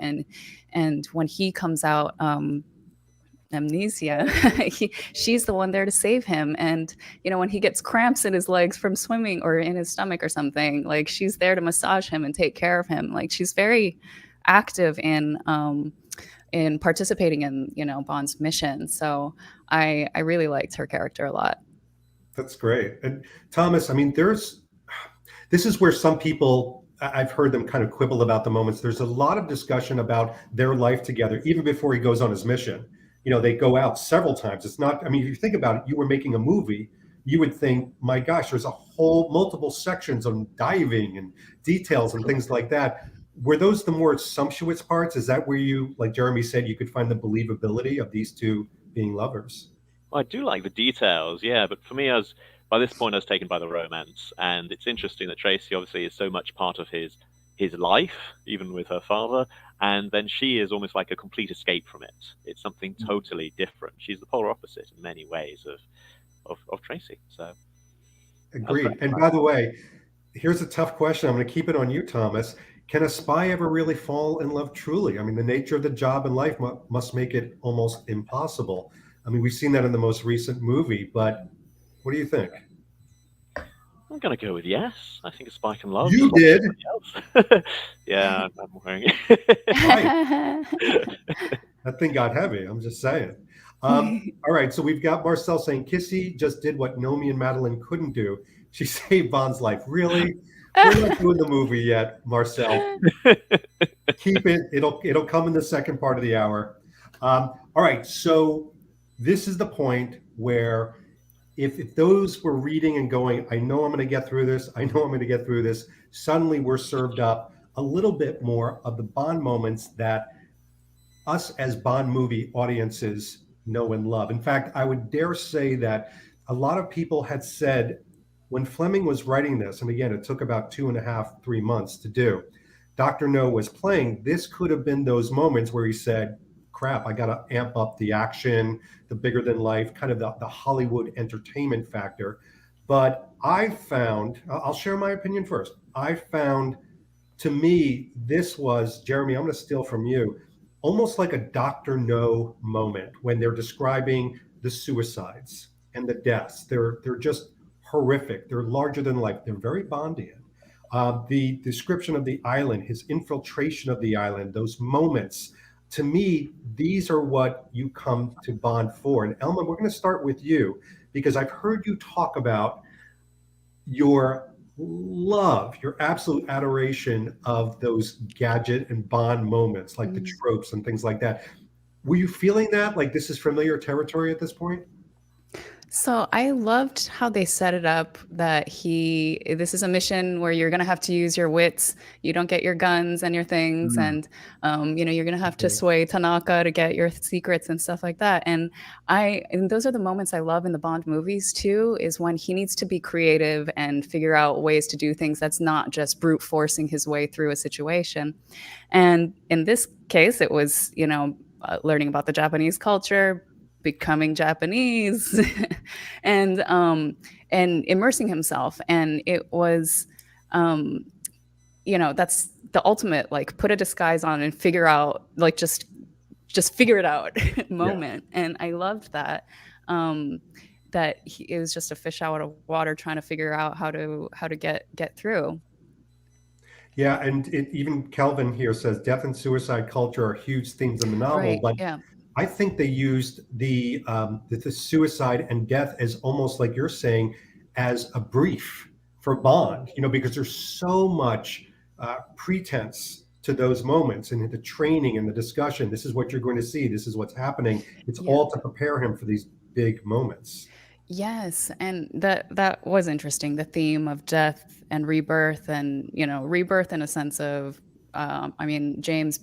And when he comes out, amnesia, she's the one there to save him. And when he gets cramps in his legs from swimming or in his stomach or something, like, she's there to massage him and take care of him. Like, she's very active in participating in Bond's mission. So I really liked her character a lot. That's great. And Thomas, I mean, this is where some people, I've heard them kind of quibble about the moments. There's a lot of discussion about their life together, even before he goes on his mission. They go out several times. It's not, I mean, if you think about it, you were making a movie, you would think, my gosh, there's multiple sections on diving and details and things like that. Were those the more sumptuous parts? Is that where you, like Jeremy said, you could find the believability of these two being lovers? Well, I do like the details, yeah, but for me, by this point, I was taken by the romance, and it's interesting that Tracy obviously is so much part of his life, even with her father, and then she is almost like a complete escape from it. It's something totally different. She's the polar opposite in many ways of Tracy. So, agreed. And by the way, here's a tough question. I'm going to keep it on you, Thomas. Can a spy ever really fall in love truly? I mean, the nature of the job in life must make it almost impossible. I mean, we've seen that in the most recent movie, but what do you think? I'm going to go with yes. I think a spy can love. You did. Yeah, I'm wearing it. That thing got heavy. I'm just saying. All right. So we've got Marcel saying Kissy just did what Nomi and Madeline couldn't do. She saved Bond's life. Really? We're not doing the movie yet, Marcel. Keep it. It'll come in the second part of the hour. All right. So this is the point where if those were reading and going, I know I'm going to get through this. I know I'm going to get through this. Suddenly we're served up a little bit more of the Bond moments that us as Bond movie audiences know and love. In fact, I would dare say that a lot of people had said when Fleming was writing this, and again, it took about 2.5, 3 months to do, Dr. No was playing, this could have been those moments where he said, crap, I got to amp up the action, the bigger than life, kind of the Hollywood entertainment factor. But I found, I'll share my opinion first. I found, to me, this was, Jeremy, I'm going to steal from you, almost like a Dr. No moment when they're describing the suicides and the deaths. They're just horrific. They're larger than life. They're very Bondian. The description of the island, his infiltration of the island, those moments, to me, these are what you come to Bond for. And Elma, we're going to start with you because I've heard you talk about your love, your absolute adoration of those gadget and Bond moments, like the tropes and things like that. Were you feeling that? Like this is familiar territory at this point? So I loved how they set it up that this is a mission where you're going to have to use your wits. You don't get your guns and your things. And, you're going to have to sway Tanaka to get your secrets and stuff like that. And those are the moments I love in the Bond movies too, is when he needs to be creative and figure out ways to do things that's not just brute forcing his way through a situation. And in this case, it was, learning about the Japanese culture, becoming Japanese and immersing himself. And it was, that's the ultimate, like put a disguise on and figure out, like, just figure it out moment. Yeah. And I loved that, it was just a fish out of water trying to figure out how to get through. Yeah. And even Kelvin here says death and suicide culture are huge themes in the novel, right, but yeah. I think they used the suicide and death as almost like you're saying, as a brief for Bond, because there's so much pretense to those moments and the training and the discussion. This is what you're going to see. This is what's happening. It's all to prepare him for these big moments. Yes, and that was interesting. The theme of death and rebirth, and rebirth in a sense of, James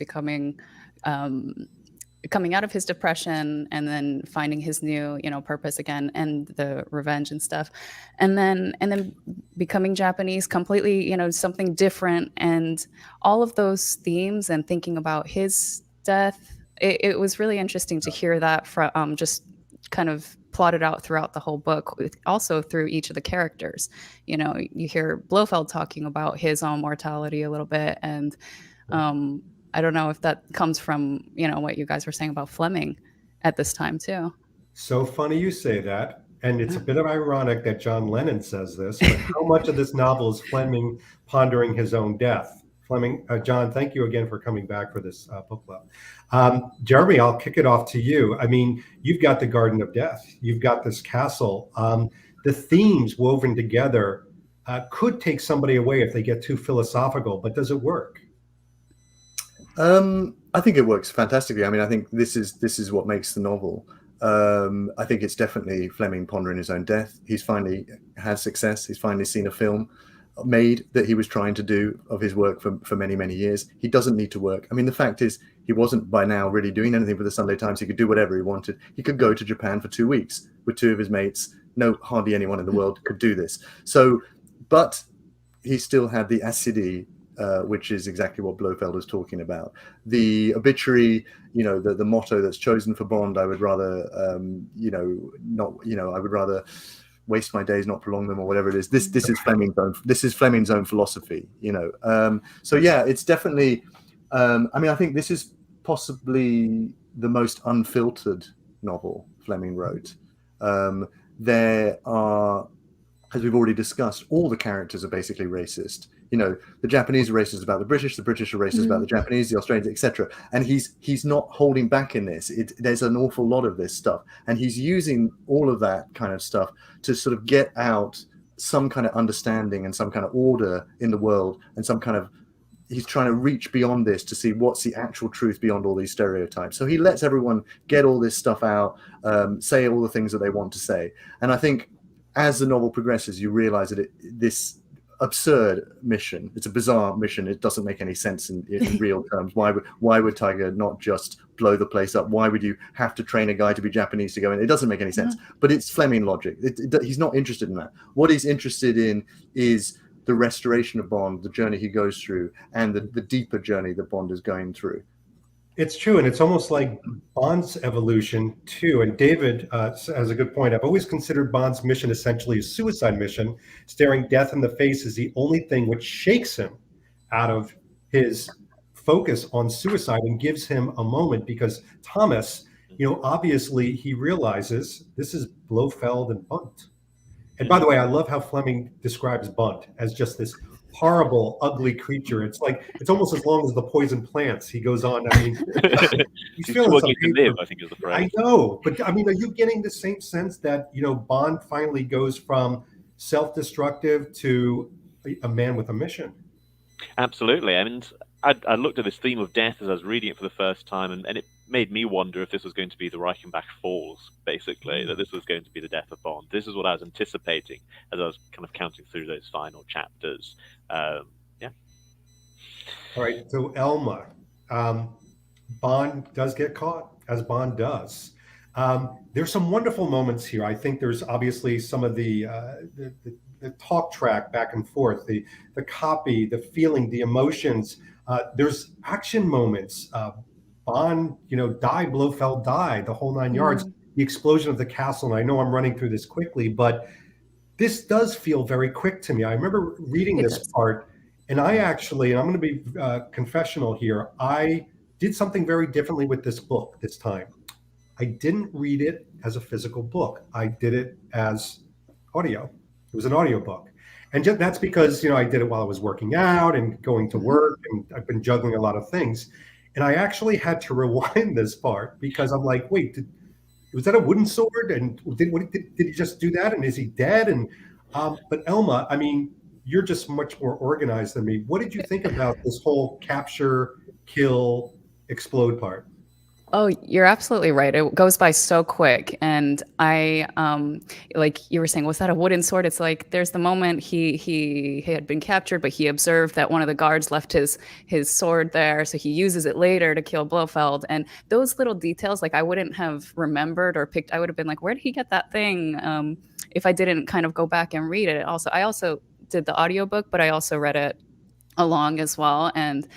coming out of his depression and then finding his new, purpose again, and the revenge and stuff. And then becoming Japanese completely, something different, and all of those themes, and thinking about his death. It was really interesting to hear that from just kind of plotted out throughout the whole book, also through each of the characters. You hear Blofeld talking about his own mortality a little bit, and I don't know if that comes from, what you guys were saying about Fleming at this time too. So funny you say that. And it's a bit of ironic that John Lennon says this, but how much of this novel is Fleming pondering his own death? John, thank you again for coming back for this book club. Jeremy, I'll kick it off to you. You've got the Garden of Death. You've got this castle. The themes woven together could take somebody away if they get too philosophical, but does it work? I think it works fantastically. I think this is what makes the novel. I think it's definitely Fleming pondering his own death. He's finally had success. He's finally seen a film made that he was trying to do of his work for many, many years. He doesn't need to work. The fact is, he wasn't by now really doing anything for the Sunday Times. He could do whatever he wanted. He could go to Japan for 2 weeks with 2 of his mates. No, hardly anyone in the world could do this. So, but he still had the acidity, which is exactly what Blofeld is talking about. The obituary, the motto that's chosen for Bond, I would rather, I would rather waste my days, not prolong them, or whatever it is. This is Fleming's own philosophy, So yeah, it's definitely. I think this is possibly the most unfiltered novel Fleming wrote. There are, as we've already discussed, all the characters are basically racist. The Japanese are racist about the British are racist about the Japanese, the Australians, etc. And he's not holding back in this. There's an awful lot of this stuff, and he's using all of that kind of stuff to sort of get out some kind of understanding and some kind of order in the world, and some kind of, he's trying to reach beyond this to see what's the actual truth beyond all these stereotypes. So he lets everyone get all this stuff out, say all the things that they want to say. And I think as the novel progresses, you realize that absurd mission. It's a bizarre mission. It doesn't make any sense in real terms. Why would Tiger not just blow the place up? Why would you have to train a guy to be Japanese to go in? It doesn't make any sense. But it's Fleming logic. He's not interested in that. What he's interested in is the restoration of Bond, the journey he goes through, and the deeper journey that Bond is going through. It's true, and it's almost like Bond's evolution too. And David has a good point. I've always considered Bond's mission essentially a suicide mission. Staring death in the face is the only thing which shakes him out of his focus on suicide and gives him a moment, because Thomas, obviously he realizes this is Blofeld and Bunt. And by the way, I love how Fleming describes Bunt as just this horrible, ugly creature. It's almost as long as the poison plants. He goes on. I mean, he's feeling some live, I think is the phrase. I know, but I mean, are you getting the same sense that Bond finally goes from self-destructive to a man with a mission? Absolutely. I mean, I looked at this theme of death as I was reading it for the first time, and it made me wonder if this was going to be the Reichenbach Falls, basically, that this was going to be the death of Bond. This is what I was anticipating as I was kind of counting through those final chapters. Yeah. All right. So Elma, Bond does get caught, as Bond does. There's some wonderful moments here. I think there's obviously some of the talk track back and forth, the copy, the feeling, the emotions. There's action moments. Bond, die, Blofeld, die, the whole 9 yards. The explosion of the castle. And I know I'm running through this quickly, but this does feel very quick to me. I remember reading this part, and I actually, and I'm going to be confessional here, I did something very differently with this book this time. I didn't read it as a physical book. I did it as audio. It was an audio book. And that's because, I did it while I was working out and going to work, and I've been juggling a lot of things. And I actually had to rewind this part because I'm like, wait, was that a wooden sword? And did he just do that? And is he dead? And but Elma, I mean, you're just much more organized than me. What did you think about this whole capture, kill, explode part? Oh, you're absolutely right. It goes by so quick. And I, like you were saying, was that a wooden sword? It's like there's the moment he had been captured, but he observed that one of the guards left his sword there. So he uses it later to kill Blofeld. And those little details, like I wouldn't have remembered or picked. I would have been like, where did he get that thing? If I didn't kind of go back and read it. I also did the audiobook, but I also read it along as well. And,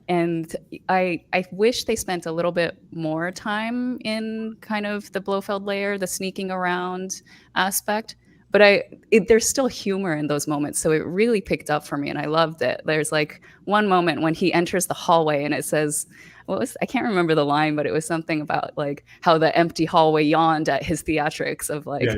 and I wish they spent a little bit more time in kind of the Blofeld layer, the sneaking around aspect. But there's still humor in those moments. So it really picked up for me and I loved it. There's like one moment when he enters the hallway and it says, I can't remember the line, but it was something about like how the empty hallway yawned at his theatrics of like,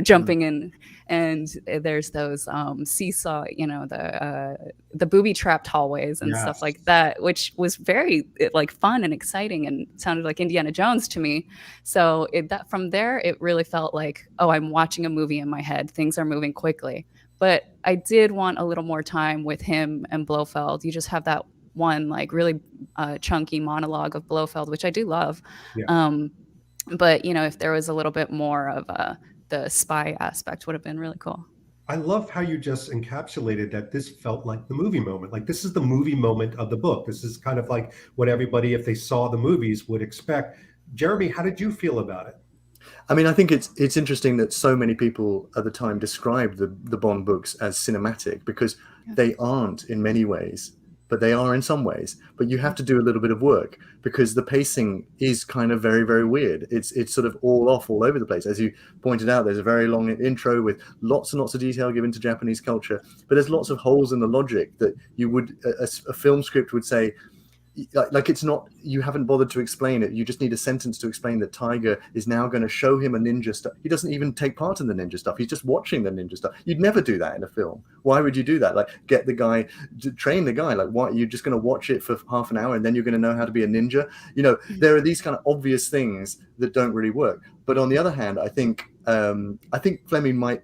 jumping in, and there's those seesaw, the booby trapped hallways and stuff like that, which was very like fun and exciting and sounded like Indiana Jones to me. So that from there, it really felt like, oh, I'm watching a movie in my head. Things are moving quickly. But I did want a little more time with him and Blofeld. You just have that one like really chunky monologue of Blofeld, which I do love. But if there was a little bit more of the spy aspect would have been really cool. I love how you just encapsulated that this felt like the movie moment. Like this is the movie moment of the book. This is kind of like what everybody, if they saw the movies, would expect. Jeremy, how did you feel about it? I mean, I think it's interesting that so many people at the time described the Bond books as cinematic because they aren't in many ways. But they are in some ways. But you have to do a little bit of work because the pacing is kind of very, very weird. It's sort of all over the place. As you pointed out, there's a very long intro with lots and lots of detail given to Japanese culture. But there's lots of holes in the logic that you would a film script would say, like it's not, you haven't bothered to explain it. You just need a sentence to explain that Tiger is now going to show him a ninja stuff. He doesn't even take part in the ninja stuff. He's just watching the ninja stuff. You'd never do that in a film. Why would you do that? Like get the guy, train the guy. Like what? You're just going to watch it for half an hour and then you're going to know how to be a ninja. There are these kind of obvious things that don't really work. But on the other hand, I think Fleming might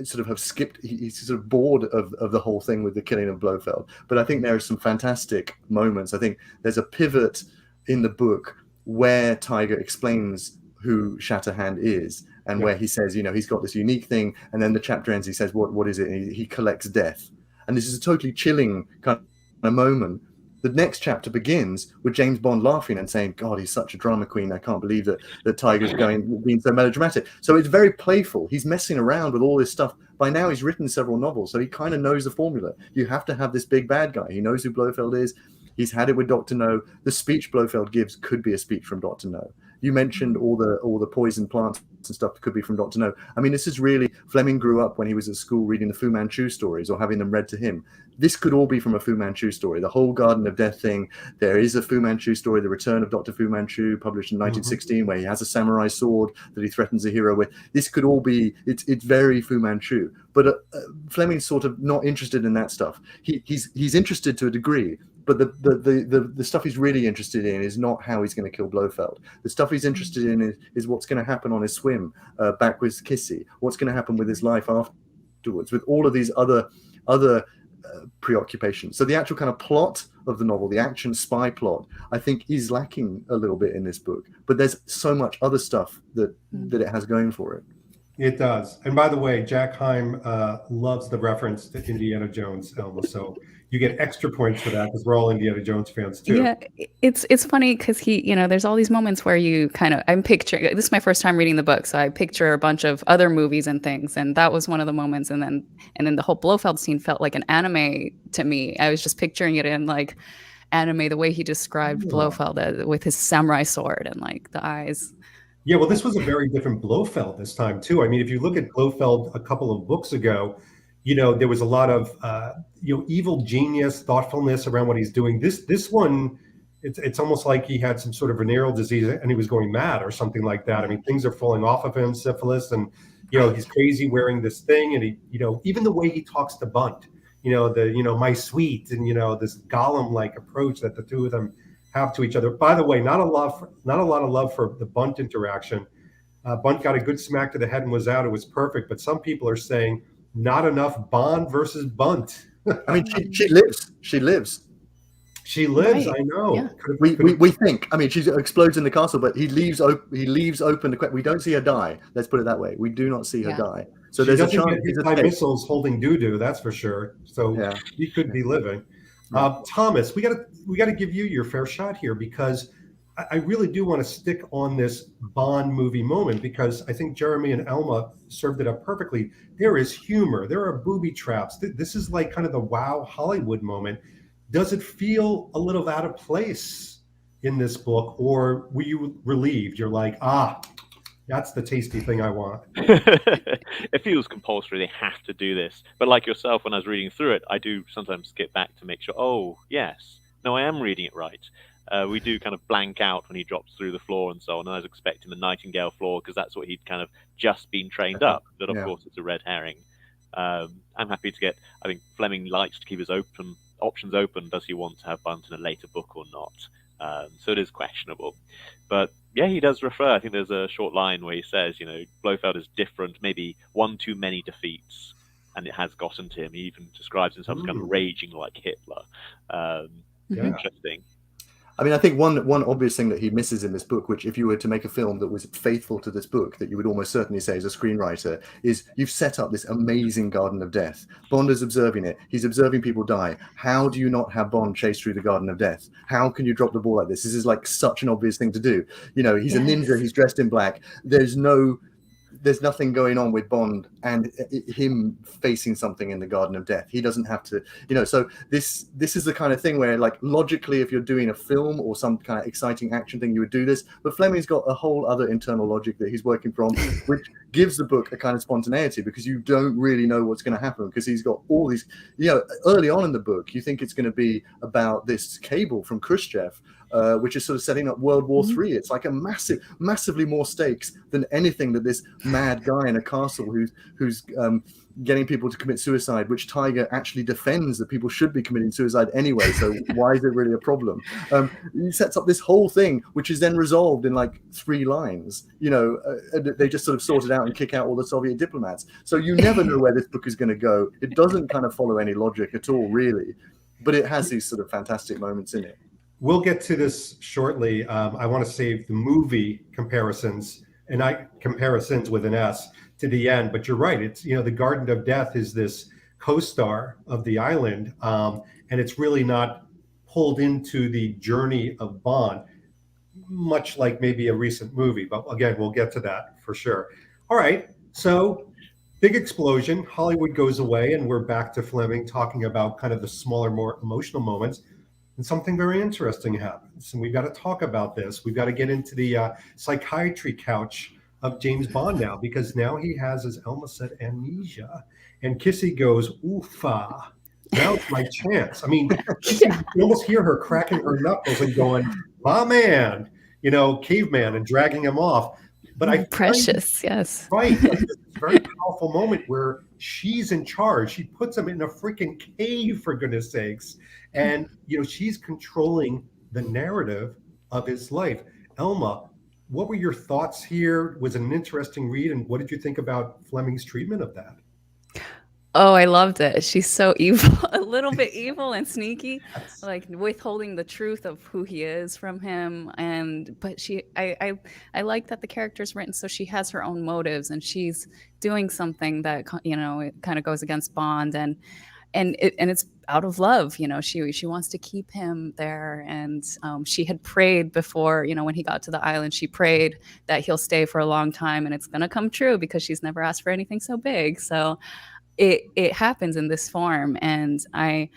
sort of have skipped. He's sort of bored of the whole thing with the killing of Blofeld. But I think there are some fantastic moments. I think there's a pivot in the book where Tiger explains who Shatterhand is, and where he says, he's got this unique thing, and then the chapter ends, he says, what is it? And he collects death. And this is a totally chilling kind of moment. The next chapter begins with James Bond laughing and saying, God, he's such a drama queen. I can't believe that Tiger's being so melodramatic. So it's very playful. He's messing around with all this stuff. By now, he's written several novels, so he kind of knows the formula. You have to have this big bad guy. He knows who Blofeld is. He's had it with Dr. No. The speech Blofeld gives could be a speech from Dr. No. You mentioned all the poison plants and stuff that could be from Dr. No. I mean, this is really, Fleming grew up when he was at school reading the Fu Manchu stories or having them read to him. This could all be from a Fu Manchu story. The whole Garden of Death thing. There is a Fu Manchu story, The Return of Dr. Fu Manchu, published in 1916, where he has a samurai sword that he threatens a hero with. This could all be, it's very Fu Manchu. But Fleming's sort of not interested in that stuff. He's interested to a degree. But the stuff he's really interested in is not how he's going to kill Blofeld. The stuff he's interested in is what's going to happen on his swim back with Kissy, what's going to happen with his life afterwards, with all of these other preoccupations. So the actual kind of plot of the novel, the action spy plot, I think is lacking a little bit in this book. But there's so much other stuff that it has going for it. It does. And by the way, Jack Heim loves the reference to Indiana Jones, Elma. So you get extra points for that because we're all Indiana Jones fans too. Yeah, it's funny because there's all these moments where you I'm picturing, this is my first time reading the book, so I picture a bunch of other movies and things, and that was one of the moments. And then the whole Blofeld scene felt like an anime to me. I was just picturing it in like anime, the way he described Blofeld with his samurai sword and like the eyes. Yeah, well, this was a very different Blofeld this time too. I mean, if you look at Blofeld a couple of books ago, there was a lot of evil genius, thoughtfulness around what he's doing. This one, it's almost like he had some sort of venereal disease and he was going mad or something like that. I mean, things are falling off of him, syphilis, and he's crazy wearing this thing, and he even the way he talks to Bunt, my sweet, and this Gollum-like approach that the two of them have to each other. By the way, not a lot of love for the Bunt interaction. Bunt got a good smack to the head and was out. It was perfect. But some people are saying not enough Bond versus Bunt. I mean, she lives. She lives. Right. I know. Yeah. We think. I mean, she explodes in the castle, but he leaves open the. We don't see her die. Let's put it that way. We do not see her die. So there's a chance. Hit by missiles holding doo-doo. That's for sure. So he could be living. Thomas, we got to give you your fair shot here, because I really do want to stick on this Bond movie moment, because I think Jeremy and Elma served it up perfectly. There is humor. There are booby traps. This is like kind of the wow Hollywood moment. Does it feel a little out of place in this book, or were you relieved? You're like, that's the tasty thing I want. It feels compulsory. They have to do this. But like yourself, when I was reading through it, I do sometimes skip back to make sure, oh, yes, no, I am reading it right. We do kind of blank out when he drops through the floor and so on. And I was expecting the Nightingale floor because that's what he'd kind of just been trained up. But of course, it's a red herring. I'm happy to get, I think Fleming likes to keep his options open. Does he want to have Bunt in a later book or not? So it is questionable. But yeah, he does refer. I think there's a short line where he says, Blofeld is different, maybe one too many defeats, and it has gotten to him. He even describes himself as kind of raging like Hitler. Interesting. I mean, I think one obvious thing that he misses in this book, which if you were to make a film that was faithful to this book, that you would almost certainly say as a screenwriter, is you've set up this amazing Garden of Death. Bond is observing it. He's observing people die. How do you not have Bond chase through the Garden of Death? How can you drop the ball like this? This is like such an obvious thing to do. He's a ninja. He's dressed in black. There's nothing going on with Bond and him facing something in the Garden of Death. He doesn't have to, so this is the kind of thing where, like, logically, if you're doing a film or some kind of exciting action thing, you would do this. But Fleming's got a whole other internal logic that he's working from, which gives the book a kind of spontaneity, because you don't really know what's going to happen, because he's got all these, early on in the book, you think it's going to be about this cable from Khrushchev, which is sort of setting up World War III. It's like a massively more stakes than anything that this mad guy in a castle who's getting people to commit suicide, which Tiger actually defends that people should be committing suicide anyway. So why is it really a problem? He sets up this whole thing, which is then resolved in like 3 lines. They just sort of sort it out and kick out all the Soviet diplomats. So you never know where this book is going to go. It doesn't kind of follow any logic at all, really, but it has these sort of fantastic moments in it. We'll get to this shortly. I want to save the movie comparisons and I comparisons with an S to the end. But you're right. It's, the Garden of Death is this co-star of the island, and it's really not pulled into the journey of Bond, much like maybe a recent movie. But again, we'll get to that for sure. All right. So big explosion. Hollywood goes away, and we're back to Fleming talking about kind of the smaller, more emotional moments. And something very interesting happens. And we've got to talk about this. We've got to get into the psychiatry couch of James Bond now, because now he has, as Elma said, amnesia. And Kissy goes, oofa, now's my chance. I mean, you almost hear her cracking her knuckles and going, my man, caveman, and dragging him off. But precious, yes. Right. Like this very powerful moment where she's in charge. She puts him in a freaking cave, for goodness sakes. And, she's controlling the narrative of his life. Elma, what were your thoughts here? Was it an interesting read? And what did you think about Fleming's treatment of that? Oh, I loved it. She's so evil, a little bit evil and sneaky, Yes. like withholding the truth of who he is from him. But I like that the character's written so she has her own motives, and she's doing something that it kind of goes against Bond, and it's out of love. She wants to keep him there, and she had prayed before. When he got to the island, she prayed that he'll stay for a long time, and it's gonna come true because she's never asked for anything so big. So. It happens in this form, and I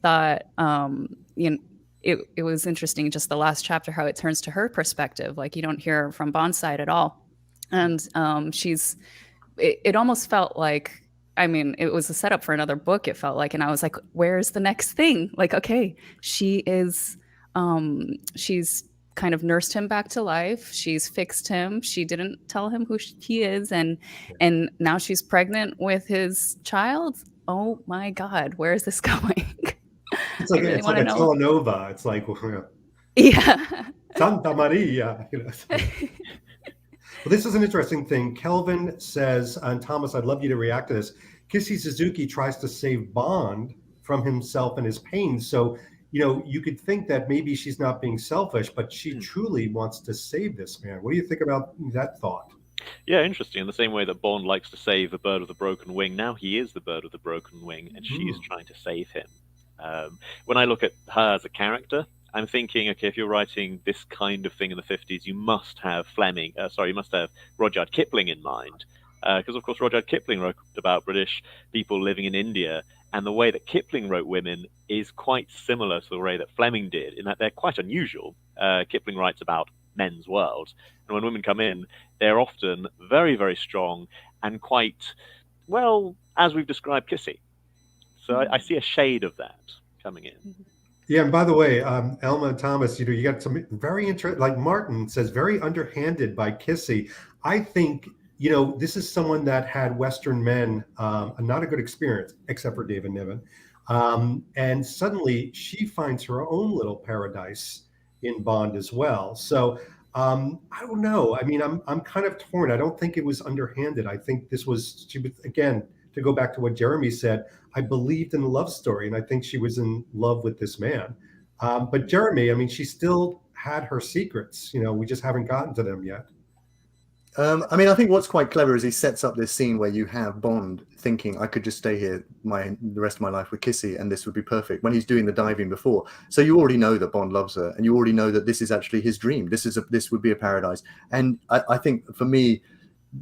thought it was interesting, just the last chapter, how it turns to her perspective. Like, you don't hear from Bond's side at all, and it almost felt like, it was a setup for another book, it felt like, and I was like, where's the next thing? Like, okay, she's kind of nursed him back to life. She's fixed him. She didn't tell him who he is, and now she's pregnant with his child. Oh my God, where is this going? It's like, it's like a telenova. It's like, yeah, Santa Maria. Well, this is an interesting thing. Kelvin says, and Thomas, I'd love you to react to this. Kissy Suzuki tries to save Bond from himself and his pain. So, you could think that maybe she's not being selfish, but she truly wants to save this man. What do you think about that thought? Yeah, interesting. In the same way that Bond likes to save the bird of the broken wing, now he is the bird of the broken wing, and she is trying to save him. When I look at her as a character, I'm thinking, okay, if you're writing this kind of thing in the 50s, you must have you must have Rudyard Kipling in mind. Because, of course, Rudyard Kipling wrote about British people living in India, and the way that Kipling wrote women is quite similar to the way that Fleming did, in that they're quite unusual. Kipling writes about men's world, and when women come in, they're often very, very strong and quite, well, as we've described Kissy. So I see a shade of that coming in. Yeah, and by the way, Elma and Thomas, you got some very interesting, like Martin says, very underhanded by Kissy. I think, this is someone that had Western men, not a good experience, except for David Niven. And suddenly she finds her own little paradise in Bond as well. So I don't know. I'm kind of torn. I don't think it was underhanded. I think she was, again, to go back to what Jeremy said, I believed in the love story, and I think she was in love with this man. But Jeremy, she still had her secrets. We just haven't gotten to them yet. I think what's quite clever is he sets up this scene where you have Bond thinking, I could just stay here the rest of my life with Kissy and this would be perfect, when he's doing the diving before. So you already know that Bond loves her, and you already know that this is actually his dream. This would be a paradise. And I think for me,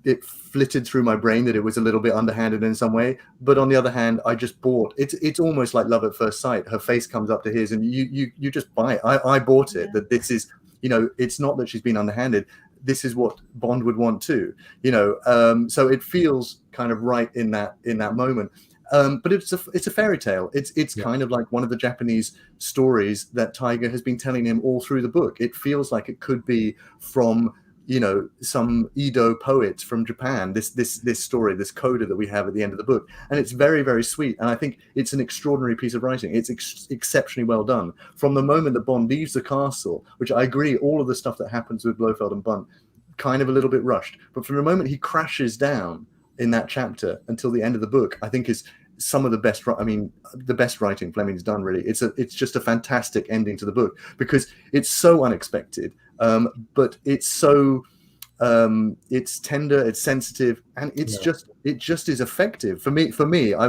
it flitted through my brain that it was a little bit underhanded in some way, but on the other hand, I just bought it. It's almost like love at first sight. Her face comes up to his, and you just buy it. I bought it. That this is, it's not that she's been underhanded. This is what Bond would want too, so it feels kind of right in that moment. But it's a fairy tale. It's kind of like one of the Japanese stories that Tiger has been telling him all through the book. It feels like it could be from some Edo poets from Japan, this story, this coda that we have at the end of the book. And it's very, very sweet. And I think it's an extraordinary piece of writing. It's exceptionally well done. From the moment that Bond leaves the castle, which I agree, all of the stuff that happens with Blofeld and Bunt, kind of a little bit rushed. But from the moment he crashes down in that chapter until the end of the book, I think is some of the best, the best writing Fleming's done, really. It's just a fantastic ending to the book, because it's so unexpected. But it's so It's tender, it's sensitive, and it just is effective. For me, I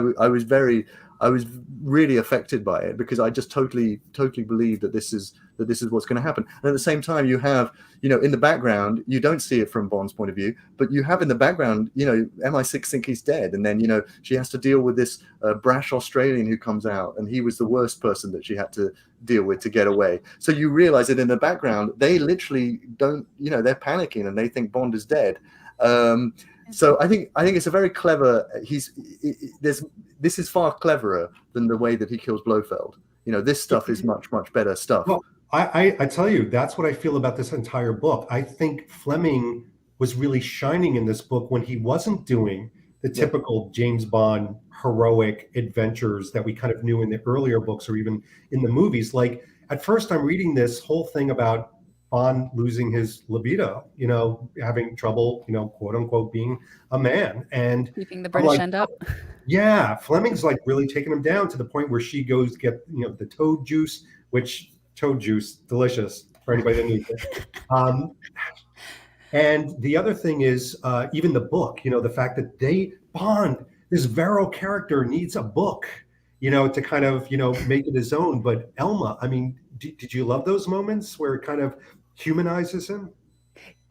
was really affected by it, because I just totally believe that this is what's going to happen. And at the same time, you have, in the background, you don't see it from Bond's point of view, but you have in the background, MI6 think he's dead, and then she has to deal with this brash Australian who comes out, and he was the worst person that she had to deal with to get away. So you realize that in the background, they literally don't, they're panicking and they think Bond is dead. So I think it's a very clever. This is far cleverer than the way that he kills Blofeld. This stuff is much better stuff. Well, I tell you, that's what I feel about this entire book. I think Fleming was really shining in this book when he wasn't doing the typical James Bond heroic adventures that we kind of knew in the earlier books or even in the movies. Like, at first I'm reading this whole thing about Bond losing his libido, having trouble, quote unquote, being a man, and keeping the British end up. Yeah, Fleming's like really taking him down to the point where she goes to get, the toad juice, which toad juice, delicious for anybody that needs it. And the other thing is even the book, the fact that Bond, this Varro character, needs a book, to kind of, make it his own. But Elma, I mean, did you love those moments where it kind of humanizes him?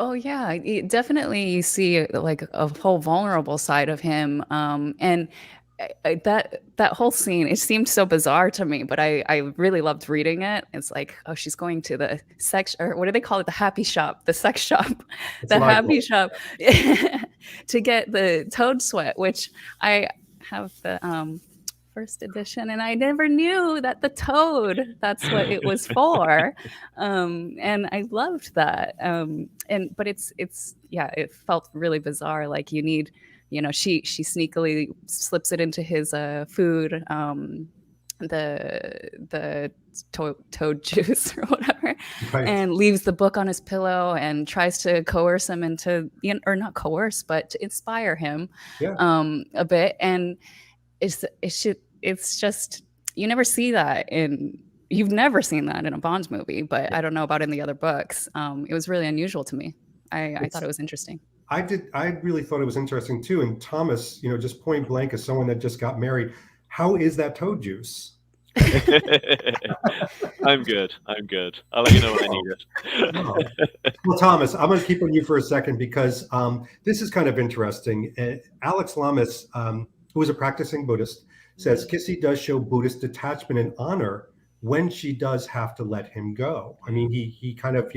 Oh yeah, definitely. You see like a whole vulnerable side of him, and that whole scene, it seemed so bizarre to me, but I really loved reading it. It's like, oh, she's going to the sex, or what do they call it, the happy shop, the sex shop, the happy shop, to get the toad sweat, which I have the first edition, and I never knew that the toad, that's what it was for. And I loved that. But it's it felt really bizarre. Like, you need, she sneakily slips it into his food, the toad juice or whatever, right, and leaves the book on his pillow and tries to coerce him into, or not coerce, but to inspire him a bit. And it's just, you've never seen that in a Bond movie, but I don't know about in the other books. It was really unusual to me. I thought it was interesting. I really thought it was interesting too. And Thomas, just point blank, as someone that just got married, how is that toad juice? I'm good. I'll let you know when I need it. Well, Thomas, I'm going to keep on you for a second, because this is kind of interesting. Alex Lamas, who is a practicing Buddhist, says Kissy does show Buddhist detachment and honor when she does have to let him go. I mean, he kind of,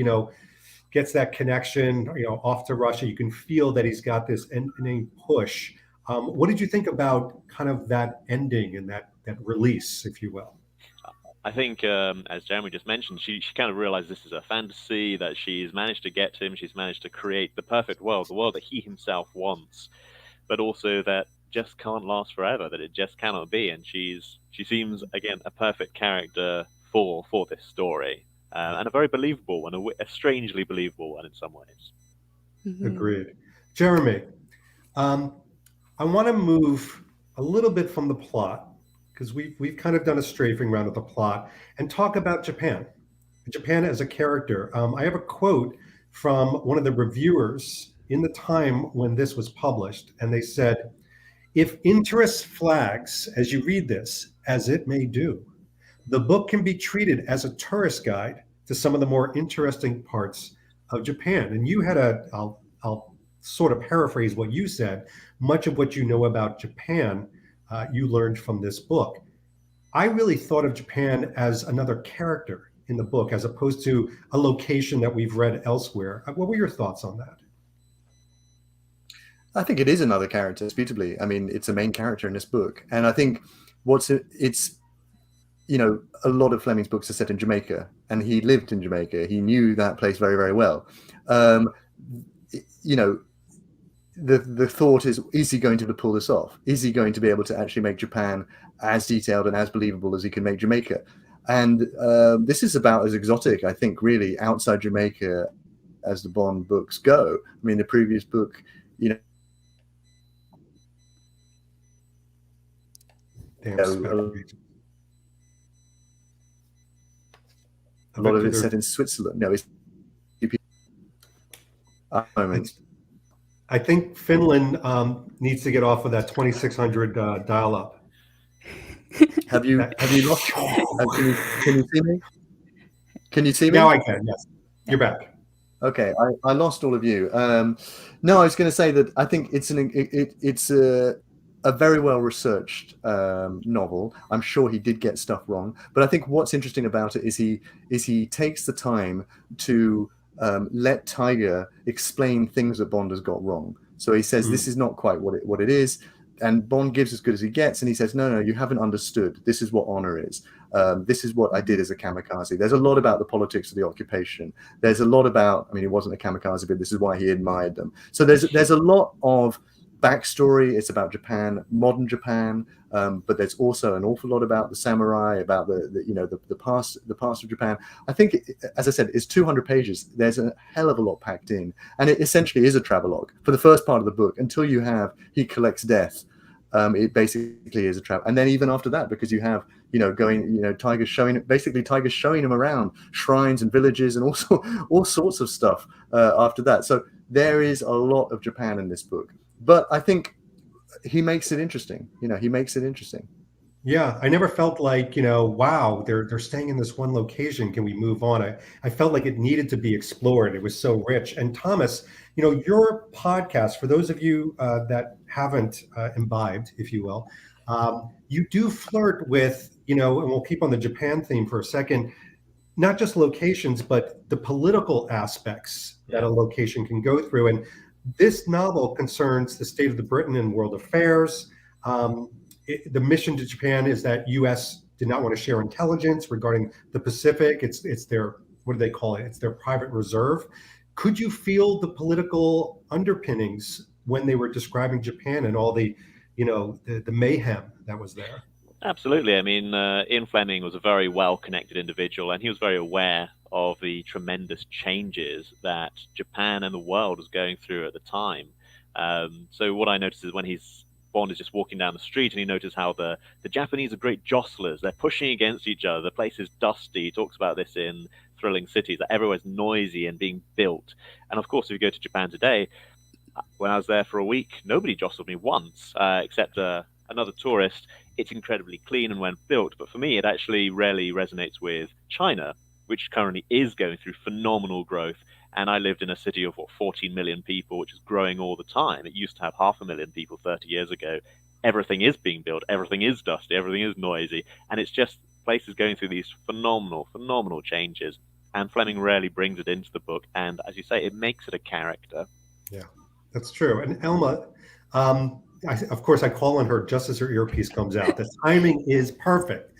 gets that connection, off to Russia. You can feel that he's got this ending push. What did you think about kind of that ending and that release, if you will? I think, as Jeremy just mentioned, she kind of realized this is a fantasy, that she's managed to get to him. She's managed to create the perfect world, the world that he himself wants, but also that just can't last forever, that it just cannot be. And she seems, again, a perfect character for this story. And a very believable one, a strangely believable one in some ways. Mm-hmm. Agreed. Jeremy, I want to move a little bit from the plot, because we've kind of done a strafing round of the plot, and talk about Japan as a character. I have a quote from one of the reviewers in the time when this was published, and they said, "If interest flags as you read this, as it may do, the book can be treated as a tourist guide to some of the more interesting parts of Japan." And you had I'll sort of paraphrase what you said, much of what you know about Japan, you learned from this book. I really thought of Japan as another character in the book, as opposed to a location that we've read elsewhere. What were your thoughts on that? I think it is another character, disputably. I mean, it's a main character in this book. And I think a lot of Fleming's books are set in Jamaica, and he lived in Jamaica. He knew that place very, very well. The thought is he going to pull this off? Is he going to be able to actually make Japan as detailed and as believable as he can make Jamaica? And this is about as exotic, I think, really, outside Jamaica as the Bond books go. I mean, the previous book, a lot of it's set in Switzerland. No, it's moments. I think Finland needs to get off of that 2600 dial-up. Have you lost? Can you see me? Can you see me? Now I can. Yes, you're back. Okay, I lost all of you. No, I was going to say that I think it's a very well researched novel. I'm sure he did get stuff wrong, but I think what's interesting about it is he takes the time to let Tiger explain things that Bond has got wrong. So he says this is not quite what it is, and Bond gives as good as he gets, and he says no, you haven't understood. This is what honor is. This is what I did as a kamikaze. There's a lot about the politics of the occupation. There's a lot about, I mean, he wasn't a kamikaze, but this is why he admired them. So there's a lot of backstory. It's about Japan, modern Japan, but there's also an awful lot about the samurai, about the past of Japan. I think, as I said, it's 200 pages. There's a hell of a lot packed in, and it essentially is a travelogue for the first part of the book until he collects death. It basically is a trap, and then even after that, because you have Tiger's showing him around shrines and villages and all sorts of stuff after that. So there is a lot of Japan in this book, but I think he makes it interesting. Yeah, I never felt like, wow, they're staying in this one location. Can we move on? I felt like it needed to be explored. It was so rich. And Thomas, your podcast, for those of you that haven't imbibed, if you will, you do flirt with, and we'll keep on the Japan theme for a second, not just locations, but the political aspects that a location can go through. And this novel concerns the state of the Britain and world affairs. The mission to Japan is that U.S. did not want to share intelligence regarding the Pacific. It's their, what do they call it? It's their private reserve. Could you feel the political underpinnings when they were describing Japan and all the mayhem that was there? Absolutely. I mean, Ian Fleming was a very well-connected individual, and he was very aware of the tremendous changes that Japan and the world was going through at the time. So what I noticed is when Bond is just walking down the street, and he noticed how the Japanese are great jostlers. They're pushing against each other. The place is dusty. He talks about this in Thrilling Cities, that everywhere's noisy and being built. And of course, if you go to Japan today, when I was there for a week, nobody jostled me once, except another tourist. It's incredibly clean and well built. But for me, it actually rarely resonates with China, which currently is going through phenomenal growth. And I lived in a city of 14 million people, which is growing all the time. It used to have 500,000 people 30 years ago. Everything is being built. Everything is dusty. Everything is noisy. And it's just places going through these phenomenal changes. And Fleming rarely brings it into the book. And as you say, it makes it a character. Yeah, that's true. And Elma, of course, I call on her just as her earpiece comes out. The timing is perfect.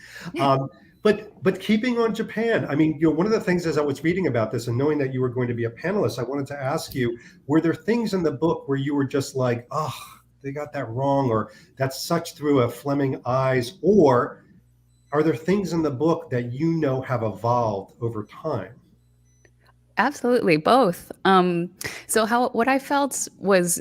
But keeping on Japan, I mean, one of the things as I was reading about this and knowing that you were going to be a panelist, I wanted to ask you, were there things in the book where you were just like, oh, they got that wrong, or that's such through a Fleming eyes, or are there things in the book that have evolved over time? Absolutely, both. So what I felt was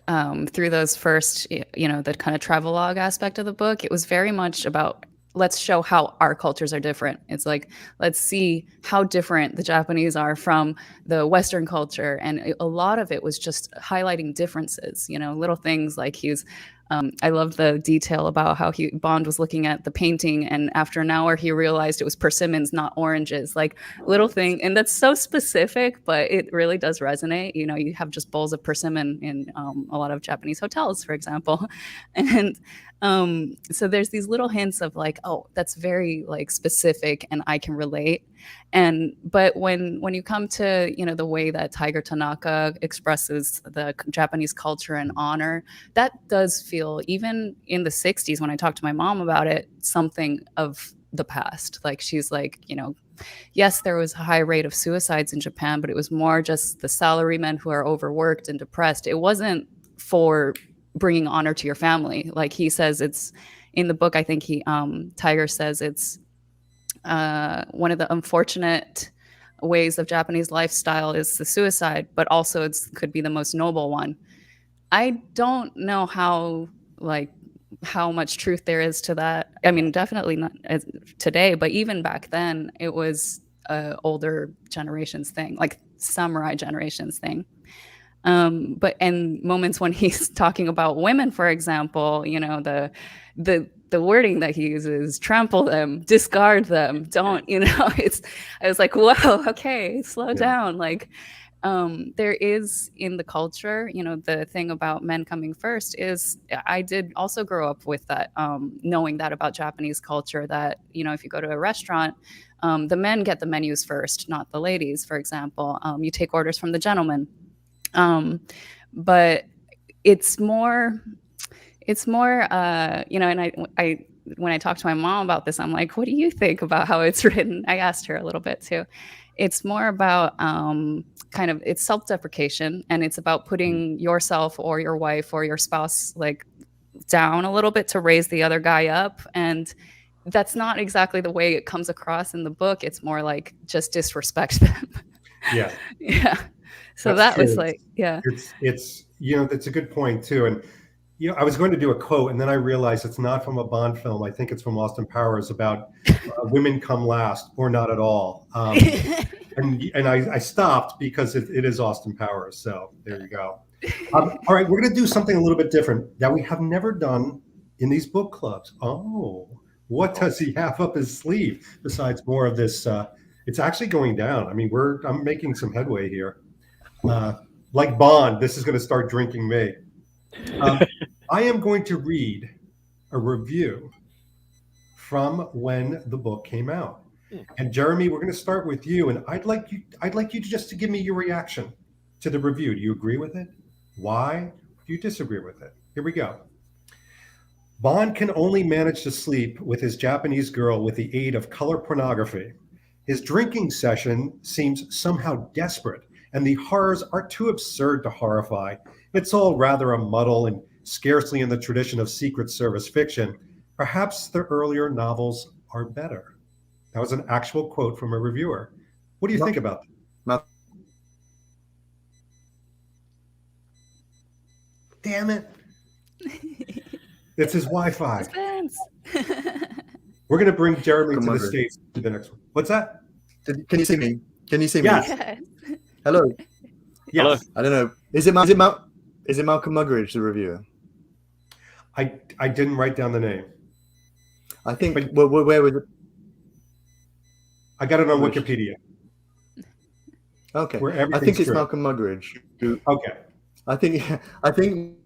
through those first, the kind of travelogue aspect of the book, it was very much about, let's show how our cultures are different. It's like, let's see how different the Japanese are from the Western culture. And a lot of it was just highlighting differences, little things like I love the detail about how Bond was looking at the painting, and after an hour he realized it was persimmons, not oranges, like little thing. And that's so specific, but it really does resonate. You have just bowls of persimmon in a lot of Japanese hotels, for example. And so there's these little hints of like, oh, that's very like specific and I can relate. But when you come to, the way that Tiger Tanaka expresses the Japanese culture and honor, that does feel, even in the 60s, when I talked to my mom about it, something of the past. Like, she's like, yes, there was a high rate of suicides in Japan, but it was more just the salarymen who are overworked and depressed. It wasn't for bringing honor to your family. Like he says, it's in the book, I think Tiger says it's one of the unfortunate ways of Japanese lifestyle is the suicide, but also could be the most noble one. I don't know how much truth there is to that. I mean, definitely not today, but even back then, it was older generations thing, like samurai generations thing. But in moments when he's talking about women, for example, you know, the wording that he uses, trample them, discard them, don't, you know, I was like, whoa, okay, slow down. Like, there is in the culture, you know, the thing about men coming first is I did also grow up with that, knowing that about Japanese culture, that, you know, if you go to a restaurant, the men get the menus first, not the ladies, for example. You take orders from the gentlemen. But it's more, you know, and I, when I talked to my mom about this, I'm like, what do you think about how it's written? I asked her a little bit too. It's more about kind of, it's self-deprecation, and it's about putting yourself or your wife or your spouse like down a little bit to raise the other guy up. And that's not exactly the way it comes across in the book. It's more like just disrespect them. Yeah. Yeah. So That's that was true. like, yeah. It's, you know, that's a good point too. And, you know, I was going to do a quote, and then I realized it's not from a Bond film. I think it's from Austin Powers about women come last or not at all. And I stopped because it is Austin Powers. So there you go. All right, we're going to do something a little bit different that we have never done in these book clubs. Oh, what does he have up his sleeve besides more of this? It's actually going down. I mean, I'm making some headway here. Like Bond, this is going to start drinking me. I am going to read a review from when the book came out. And Jeremy, we're going to start with you, and I'd like you just to give me your reaction to the review. Do you agree with it? Why do you disagree with it? Here we go. Bond can only manage to sleep with his Japanese girl with the aid of color pornography. His drinking session seems somehow desperate, and the horrors are too absurd to horrify. It's all rather a muddle and scarcely in the tradition of Secret Service fiction. Perhaps the earlier novels are better. That was an actual quote from a reviewer. What do you think about that? Damn it. It's his Wi-Fi. We're going to bring Jeremy to the States to the next one. What's that? Can you see me? Can you see me? Yes. Hello. Yes. Hello. I don't know. Is it Malcolm Muggeridge, the reviewer? I didn't write down the name. I think. Where was it? I got it on Wikipedia. Okay. I think it's Malcolm Muggeridge. Okay. I think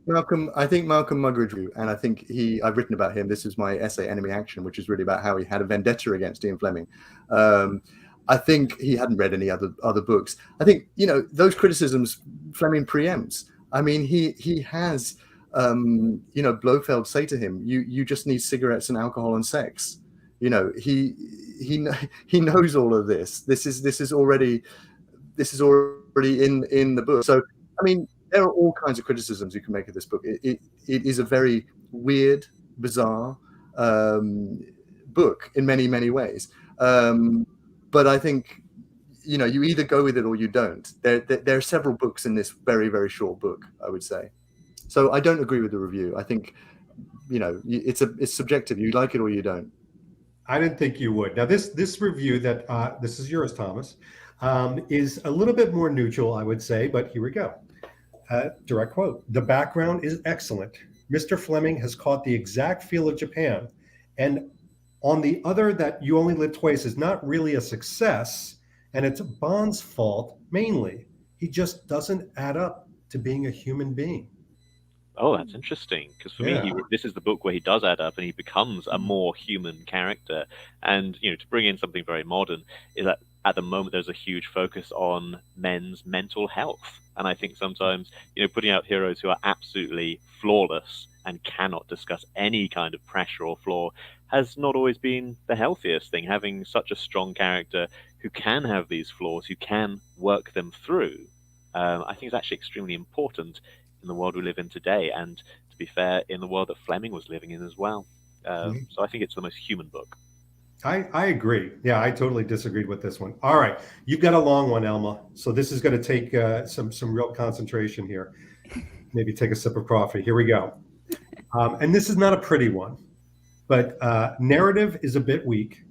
Malcolm Muggeridge, and I think I've written about him. This is my essay, Enemy Action, which is really about how he had a vendetta against Ian Fleming. I think he hadn't read any other books. I think, you know, those criticisms Fleming preempts. I mean, he has, you know, Blofeld say to him, you just need cigarettes and alcohol and sex. You know, he knows all of this. This is already in the book. So, I mean, there are all kinds of criticisms you can make of this book. It is a very weird, bizarre book in many, many ways. But I think, you know, you either go with it or you don't. There are several books in this very, very short book, I would say. So I don't agree with the review. I think, you know, it's subjective. You like it or you don't. I didn't think you would. Now, this review that this is yours, Thomas, is a little bit more neutral, I would say, but here we go. Direct quote. The background is excellent. Mr. Fleming has caught the exact feel of Japan. And on the other, that You Only Live Twice is not really a success, and it's Bond's fault mainly. He just doesn't add up to being a human being. Oh, that's interesting. Because for me, this is the book where he does add up and he becomes a more human character. And, you know, to bring in something very modern is that at the moment there's a huge focus on men's mental health. And I think sometimes, you know, putting out heroes who are absolutely flawless and cannot discuss any kind of pressure or flaw has not always been the healthiest thing. Having such a strong character who can have these flaws, who can work them through, I think is actually extremely important in the world we live in today, and to be fair, in the world that Fleming was living in as well. So I think it's the most human book. I agree. Yeah, I totally disagreed with this one. All right, you've got a long one, Elma. So this is going to take some real concentration here. Maybe take a sip of coffee. Here we go. And this is not a pretty one, but narrative is a bit weak.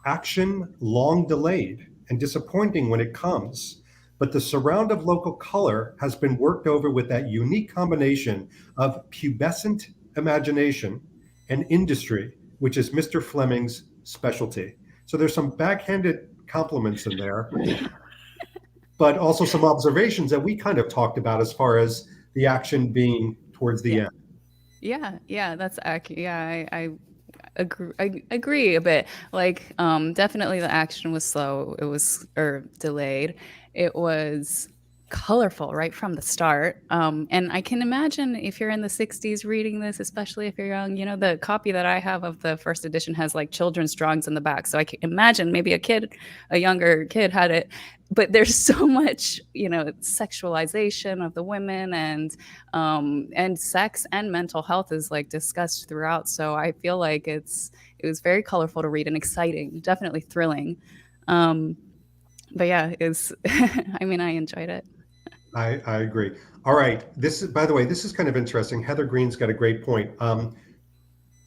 Action long delayed and disappointing when it comes. but the surround of local color has been worked over with that unique combination of pubescent imagination and industry, which is Mr. Fleming's specialty. So there's some backhanded compliments in there, but also some observations that we kind of talked about as far as the action being towards the end. Yeah, that's accurate. Yeah, I agree a bit. Like, definitely the action was slow. It was or delayed. It was colorful right from the start. And I can imagine if you're in the 60s reading this, especially if you're young, the copy that I have of the first edition has like children's drawings in the back. So I can imagine maybe a younger kid had it. But there's so much, sexualization of the women and sex and mental health is like discussed throughout. So I feel like it was very colorful to read and exciting, definitely thrilling. But yeah, I enjoyed it. I agree. All right. By the way, this is kind of interesting. Heather Green's got a great point.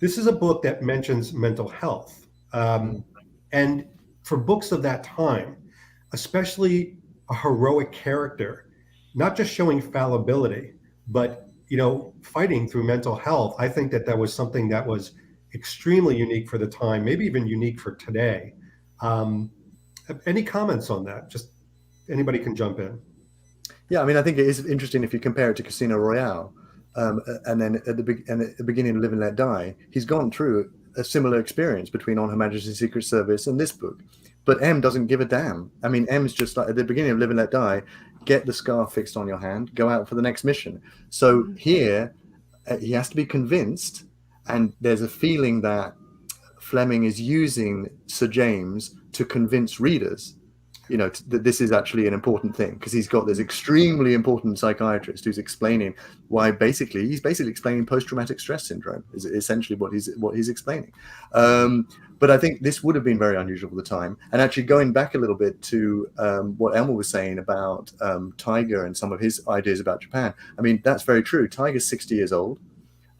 This is a book that mentions mental health. And for books of that time, especially a heroic character, not just showing fallibility, but, fighting through mental health, I think that was something that was extremely unique for the time, maybe even unique for today. Any comments on that? Just anybody can jump in. Yeah, I think it is interesting if you compare it to Casino Royale, and then at the beginning of Live and Let Die, he's gone through a similar experience between On Her Majesty's Secret Service and this book. But M doesn't give a damn. M's just like at the beginning of Live and Let Die, get the scar fixed on your hand, go out for the next mission. So here, he has to be convinced, and there's a feeling that Fleming is using Sir James to convince readers that this is actually an important thing, because he's got this extremely important psychiatrist who's explaining why he's basically explaining post-traumatic stress syndrome is essentially what he's explaining. But I think this would have been very unusual for the time. And actually going back a little bit to what Elmer was saying about Tiger and some of his ideas about Japan, that's very true. Tiger's 60 years old,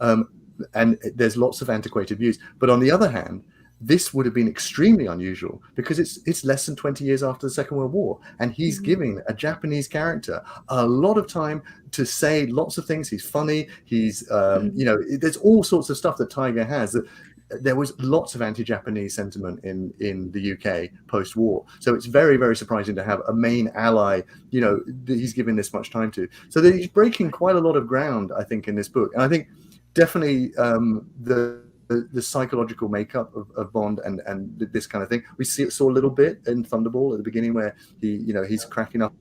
and there's lots of antiquated views. But on the other hand, this would have been extremely unusual because it's less than 20 years after the Second World War, and he's giving a Japanese character a lot of time to say lots of things. He's funny. He's there's all sorts of stuff that Tiger has. There was lots of anti-Japanese sentiment in the UK post-war, so it's very, very surprising to have a main ally that he's given this much time to. So that he's breaking quite a lot of ground, I think, in this book. And I think definitely the psychological makeup of Bond and this kind of thing. We saw a little bit in Thunderball at the beginning where he's cracking up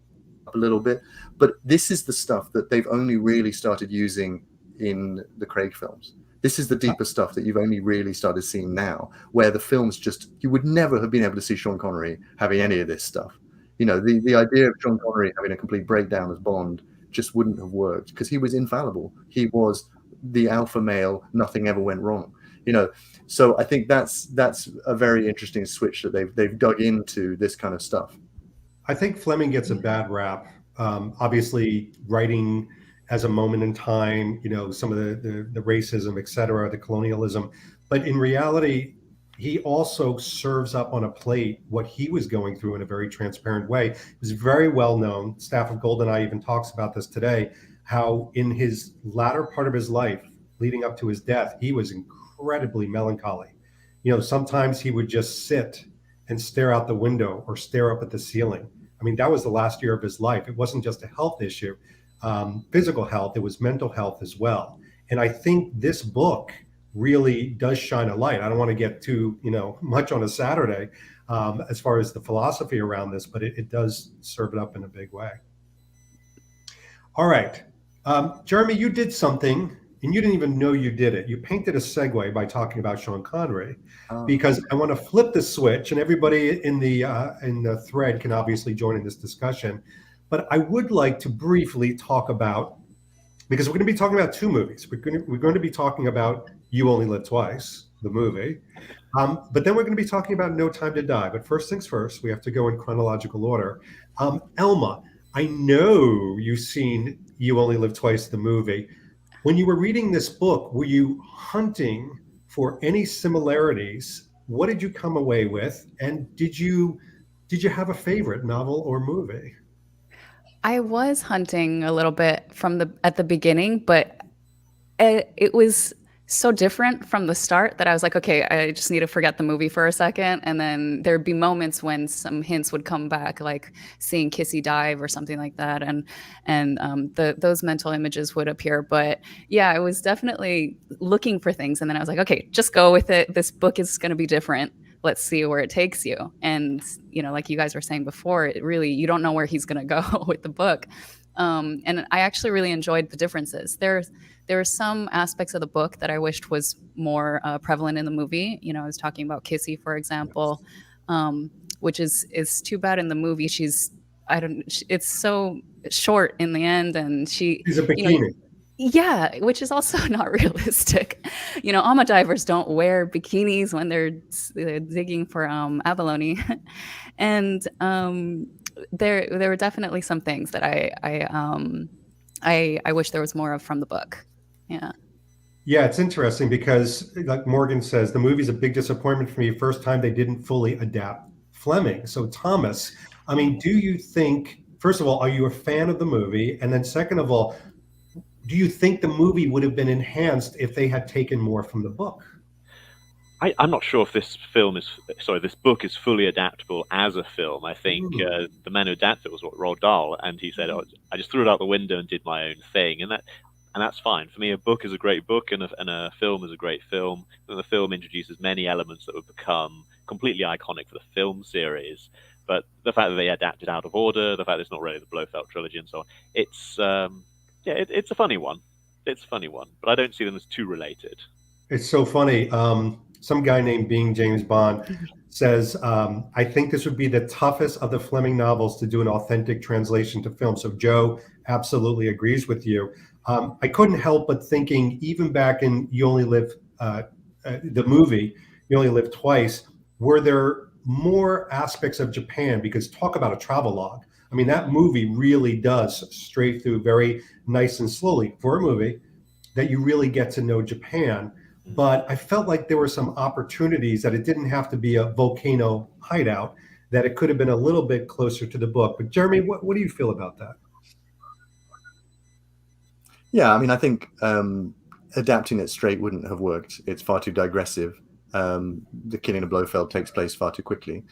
a little bit, but this is the stuff that they've only really started using in the Craig films. This is the deeper stuff that you've only really started seeing now, where the films you would never have been able to see Sean Connery having any of this stuff. The idea of Sean Connery having a complete breakdown as Bond just wouldn't have worked, because he was infallible. He was the alpha male, nothing ever went wrong. So I think that's a very interesting switch that they've dug into this kind of stuff. I think Fleming gets a bad rap. Obviously, writing as a moment in time, some of the racism, et cetera, the colonialism. But in reality, he also serves up on a plate what he was going through in a very transparent way. It was very well known. Staff of Goldeneye even talks about this today, how in his latter part of his life, leading up to his death, he was incredibly melancholy. Sometimes he would just sit and stare out the window or stare up at the ceiling. That was the last year of his life. It wasn't just a health issue, physical health, it was mental health as well. And I think this book really does shine a light. I don't want to get too, much on a Saturday as far as the philosophy around this, but it does serve it up in a big way. All right. Jeremy, you did something and you didn't even know you did it. You painted a segue by talking about Sean Connery, because I want to flip the switch, and everybody in the thread can obviously join in this discussion. But I would like to briefly talk about, because we're going to be talking about two movies. We're going to be talking about You Only Live Twice, the movie, but then we're going to be talking about No Time to Die. But first things first, we have to go in chronological order. Elma, I know you've seen You Only Live Twice, the movie. When you were reading this book, were you hunting for any similarities? What did you come away with? And did you have a favorite novel or movie? I was hunting a little bit at the beginning, but it was so different from the start that I was like, okay, I just need to forget the movie for a second. And then there'd be moments when some hints would come back, like seeing Kissy dive or something like that. And those mental images would appear. But yeah, I was definitely looking for things. And then I was like, okay, just go with it. This book is going to be different. Let's see where it takes you. And, like you guys were saying before, you don't know where he's going to go with the book. And I actually really enjoyed the differences. There are some aspects of the book that I wished was more prevalent in the movie. I was talking about Kissy, for example, which is too bad in the movie. It's so short in the end, and She's a bikini. Yeah, which is also not realistic. Alma divers don't wear bikinis when they're digging for abalone, and there were definitely some things that I wish there was more of from the book. Yeah. Yeah, it's interesting because, like Morgan says, the movie's a big disappointment for me. First time they didn't fully adapt Fleming. So, Thomas, I mean, do you think, first of all, are you a fan of the movie? And then, second of all, do you think the movie would have been enhanced if they had taken more from the book? I'm not sure if this book is fully adaptable as a film. I think the man who adapted it was Roald Dahl, and he said, I just threw it out the window and did my own thing. And that's fine. For me, a book is a great book, and a film is a great film. And the film introduces many elements that would become completely iconic for the film series. But the fact that they adapted out of order, the fact that it's not really the Blofeld trilogy and so on, it's a funny one. It's a funny one, but I don't see them as too related. It's so funny. Some guy named Being James Bond says, I think this would be the toughest of the Fleming novels to do an authentic translation to film. So Joe absolutely agrees with you. I couldn't help but thinking, even back in You Only Live, the movie, You Only Live Twice, were there more aspects of Japan? Because talk about a travelogue. I mean, that movie really does stray through very nice and slowly for a movie that you really get to know Japan. But I felt like there were some opportunities that it didn't have to be a volcano hideout, that it could have been a little bit closer to the book. But Jeremy, what do you feel about that? Yeah, I mean, I think adapting it straight wouldn't have worked. It's far too digressive. The killing of Blofeld takes place far too quickly.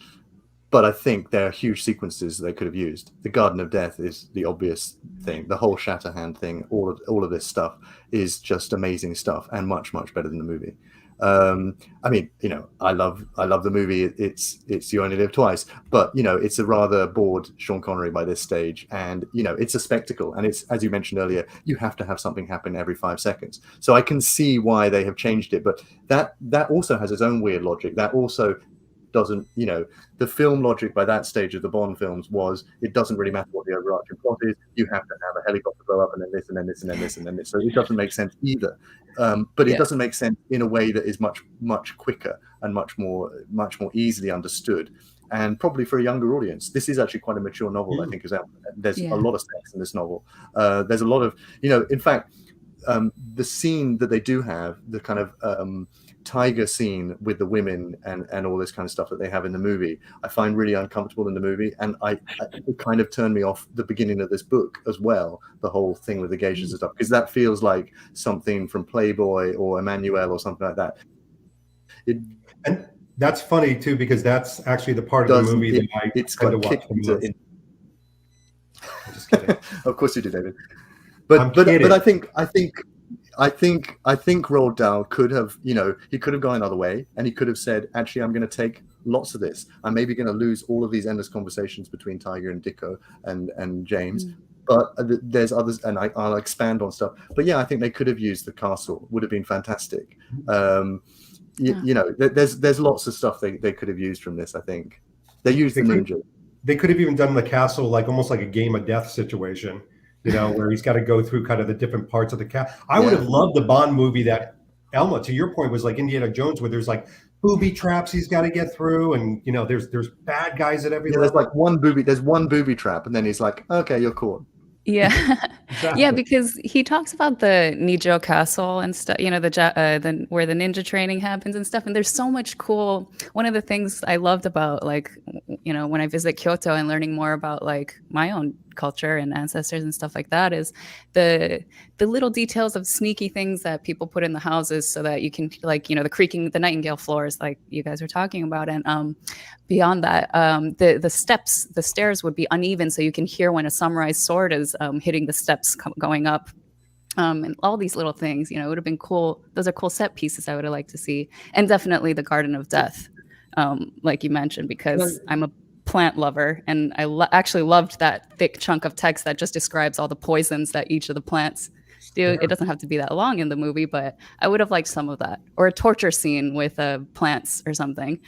But I think there are huge sequences they could have used. The Garden of Death is the obvious thing. The whole Shatterhand thing, all of this stuff is just amazing stuff, and much, much better than the movie. I mean, I love the movie. It's You Only Live Twice, but it's a rather bored Sean Connery by this stage, and it's a spectacle. And it's, as you mentioned earlier, you have to have something happen every 5 seconds. So I can see why they have changed it, but that also has its own weird logic. That also doesn't, the film logic by that stage of the Bond films was, it doesn't really matter what the overarching plot is. You have to have a helicopter blow up, and then this, and then this, and then this, and then this. So it doesn't make sense either. But it doesn't make sense in a way that is much, much quicker and much more easily understood. And probably for a younger audience, this is actually quite a mature novel. I think there's a lot of sex in this novel. There's a lot of, in fact, the scene that they do have, the kind of tiger scene with the women and all this kind of stuff that they have in the movie, I find really uncomfortable in the movie, and it kind of turned me off the beginning of this book as well, the whole thing with the geishas and stuff, because that feels like something from Playboy or Emmanuel or something like that. And that's funny too, because that's actually the part of the movie that I tend to watch the most. I'm just kidding. Of course you do, David. But I think Roald Dahl could have, he could have gone another way, and he could have said, actually, I'm going to take lots of this. I'm maybe going to lose all of these endless conversations between Tiger and Dicko and James. But there's others, and I'll expand on stuff. But yeah, I think they could have used the castle. Would have been fantastic. There's lots of stuff they could have used from this. I think they used the ninja. They could have even done the castle like almost like a game of death situation. Where he's got to go through kind of the different parts of the castle. I would have loved the Bond movie that, Elma, to your point, was like Indiana Jones, where there's like booby traps he's got to get through, and there's bad guys at every level. There's like one booby trap, and then he's like, okay, you're caught. Yeah. Exactly. Yeah, because he talks about the Nijo Castle and stuff, where the ninja training happens and stuff. And there's so much cool. One of the things I loved about, when I visit Kyoto and learning more about like my own culture and ancestors and stuff like that, is the little details of sneaky things that people put in the houses so that you can, like, the creaking, the nightingale floors, like you guys were talking about. And beyond that, the stairs would be uneven, so you can hear when a samurai sword is hitting the steps going up. And all these little things, it would have been cool. Those are cool set pieces I would have liked to see. And definitely the Garden of Death, like you mentioned, because I'm a plant lover, and I actually loved that thick chunk of text that just describes all the poisons that each of the plants do. It doesn't have to be that long in the movie, but I would have liked some of that, or a torture scene with plants or something,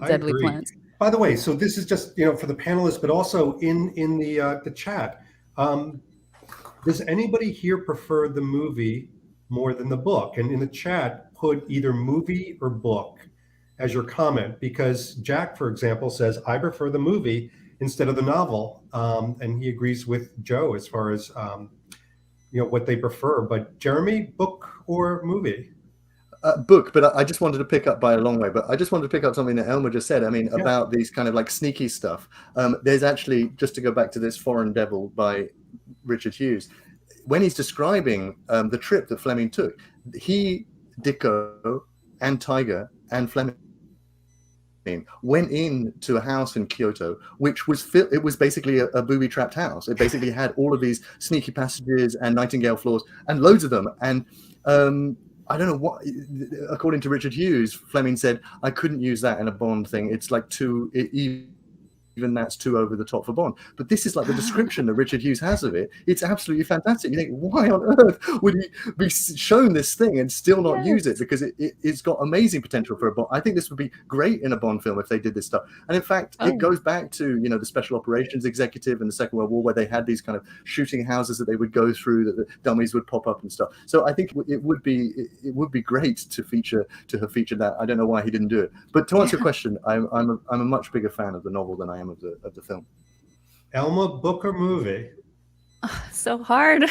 deadly plants. By the way, so this is just for the panelists, but also in the chat. Does anybody here prefer the movie more than the book? And in the chat, put either movie or book as your comment, because Jack, for example, says, I prefer the movie instead of the novel. And he agrees with Joe as far as, what they prefer. But Jeremy, book or movie? Book, but I just wanted to pick up by a long way, but I just wanted to pick up something that Elmer just said. I mean, about these kind of like sneaky stuff. There's actually, just to go back to this Foreign Devil by Richard Hughes, when he's describing the trip that Fleming took, he, Dicko, and Tiger, and Fleming went into a house in Kyoto, which was it was basically a booby-trapped house. It basically had all of these sneaky passages and nightingale floors, and loads of them. And I don't know what, according to Richard Hughes, Fleming said, I couldn't use that in a Bond thing. It's like even that's too over the top for Bond. But this is like the description that Richard Hughes has of it. It's absolutely fantastic. You think, why on earth would he be shown this thing and still not use it? Because it's got amazing potential for a Bond. I think this would be great in a Bond film if they did this stuff. And in fact, it goes back to, the special operations executive in the Second World War, where they had these kind of shooting houses that they would go through, that the dummies would pop up and stuff. So I think it would be great to have featured that. I don't know why he didn't do it. But to answer your question, I'm a much bigger fan of the novel than I am of the film. Elma, book or movie? So hard.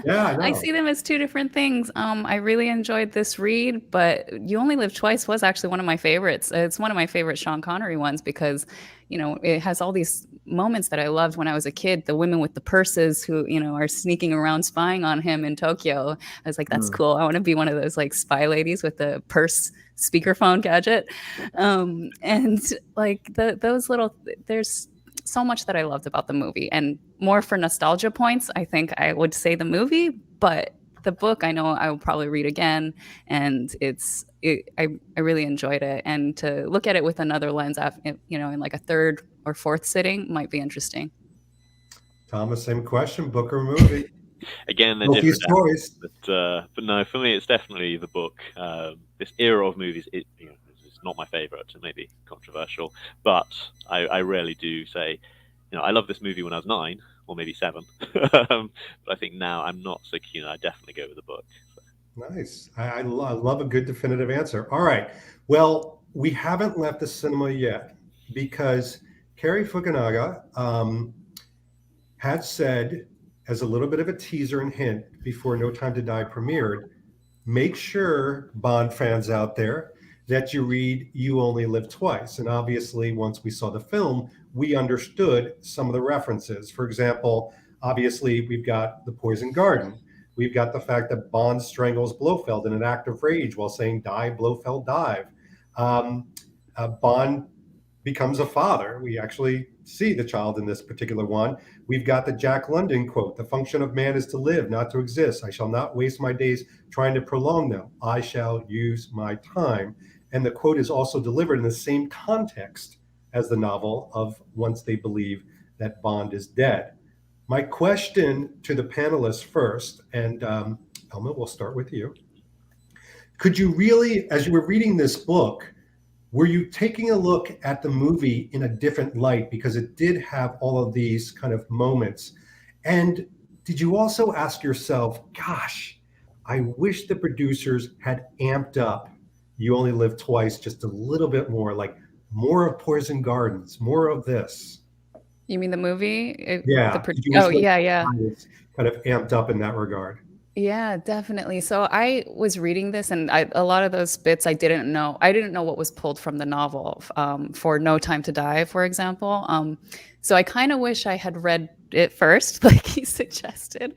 Yeah, I know. I see them as two different things. I really enjoyed this read, but You Only Live Twice was actually one of my favorites. It's one of my favorite Sean Connery ones because, it has all these moments that I loved when I was a kid. The women with the purses who, are sneaking around spying on him in Tokyo. I was like, that's cool. I want to be one of those like spy ladies with the purse speakerphone gadget. And like those little, there's so much that I loved about the movie, and more for nostalgia points, I think I would say the movie, but the book I know I will probably read again, and I really enjoyed it, and to look at it with another lens, in like a third or fourth sitting might be interesting. Thomas, same question, book or movie? Again, they're different stories, but no, for me, it's definitely the book. This era of movies, it's not my favorite. It may be controversial, but I rarely do say, I love this movie when I was 9 or maybe 7, but I think now I'm not so keen. I definitely go with the book. So. Nice. I love a good definitive answer. All right. Well, we haven't left the cinema yet because Cary Fukunaga had said, as a little bit of a teaser and hint before No Time to Die premiered, make sure, Bond fans out there, that you read You Only Live Twice. And obviously, once we saw the film, we understood some of the references. For example, obviously, we've got the Poison Garden. We've got the fact that Bond strangles Blofeld in an act of rage while saying, "Die, Blofeld, dive." Bond becomes a father. We actually see the child in this particular one. We've got the Jack London quote, "The function of man is to live, not to exist. I shall not waste my days trying to prolong them. I shall use my time." And the quote is also delivered in the same context as the novel of Once They Believe That Bond is Dead. My question to the panelists first, and Elma, we'll start with you. Could you really, as you were reading this book, were you taking a look at the movie in a different light because it did have all of these kind of moments? And did you also ask yourself, gosh, I wish the producers had amped up You Only Live Twice just a little bit more, like more of Poison Gardens, more of this? You mean the movie? Yeah. Yeah. Kind of amped up in that regard. Yeah, definitely. So I was reading this, and a lot of those bits I didn't know. I didn't know what was pulled from the novel for No Time to Die, for example. So I kind of wish I had read it first, like he suggested.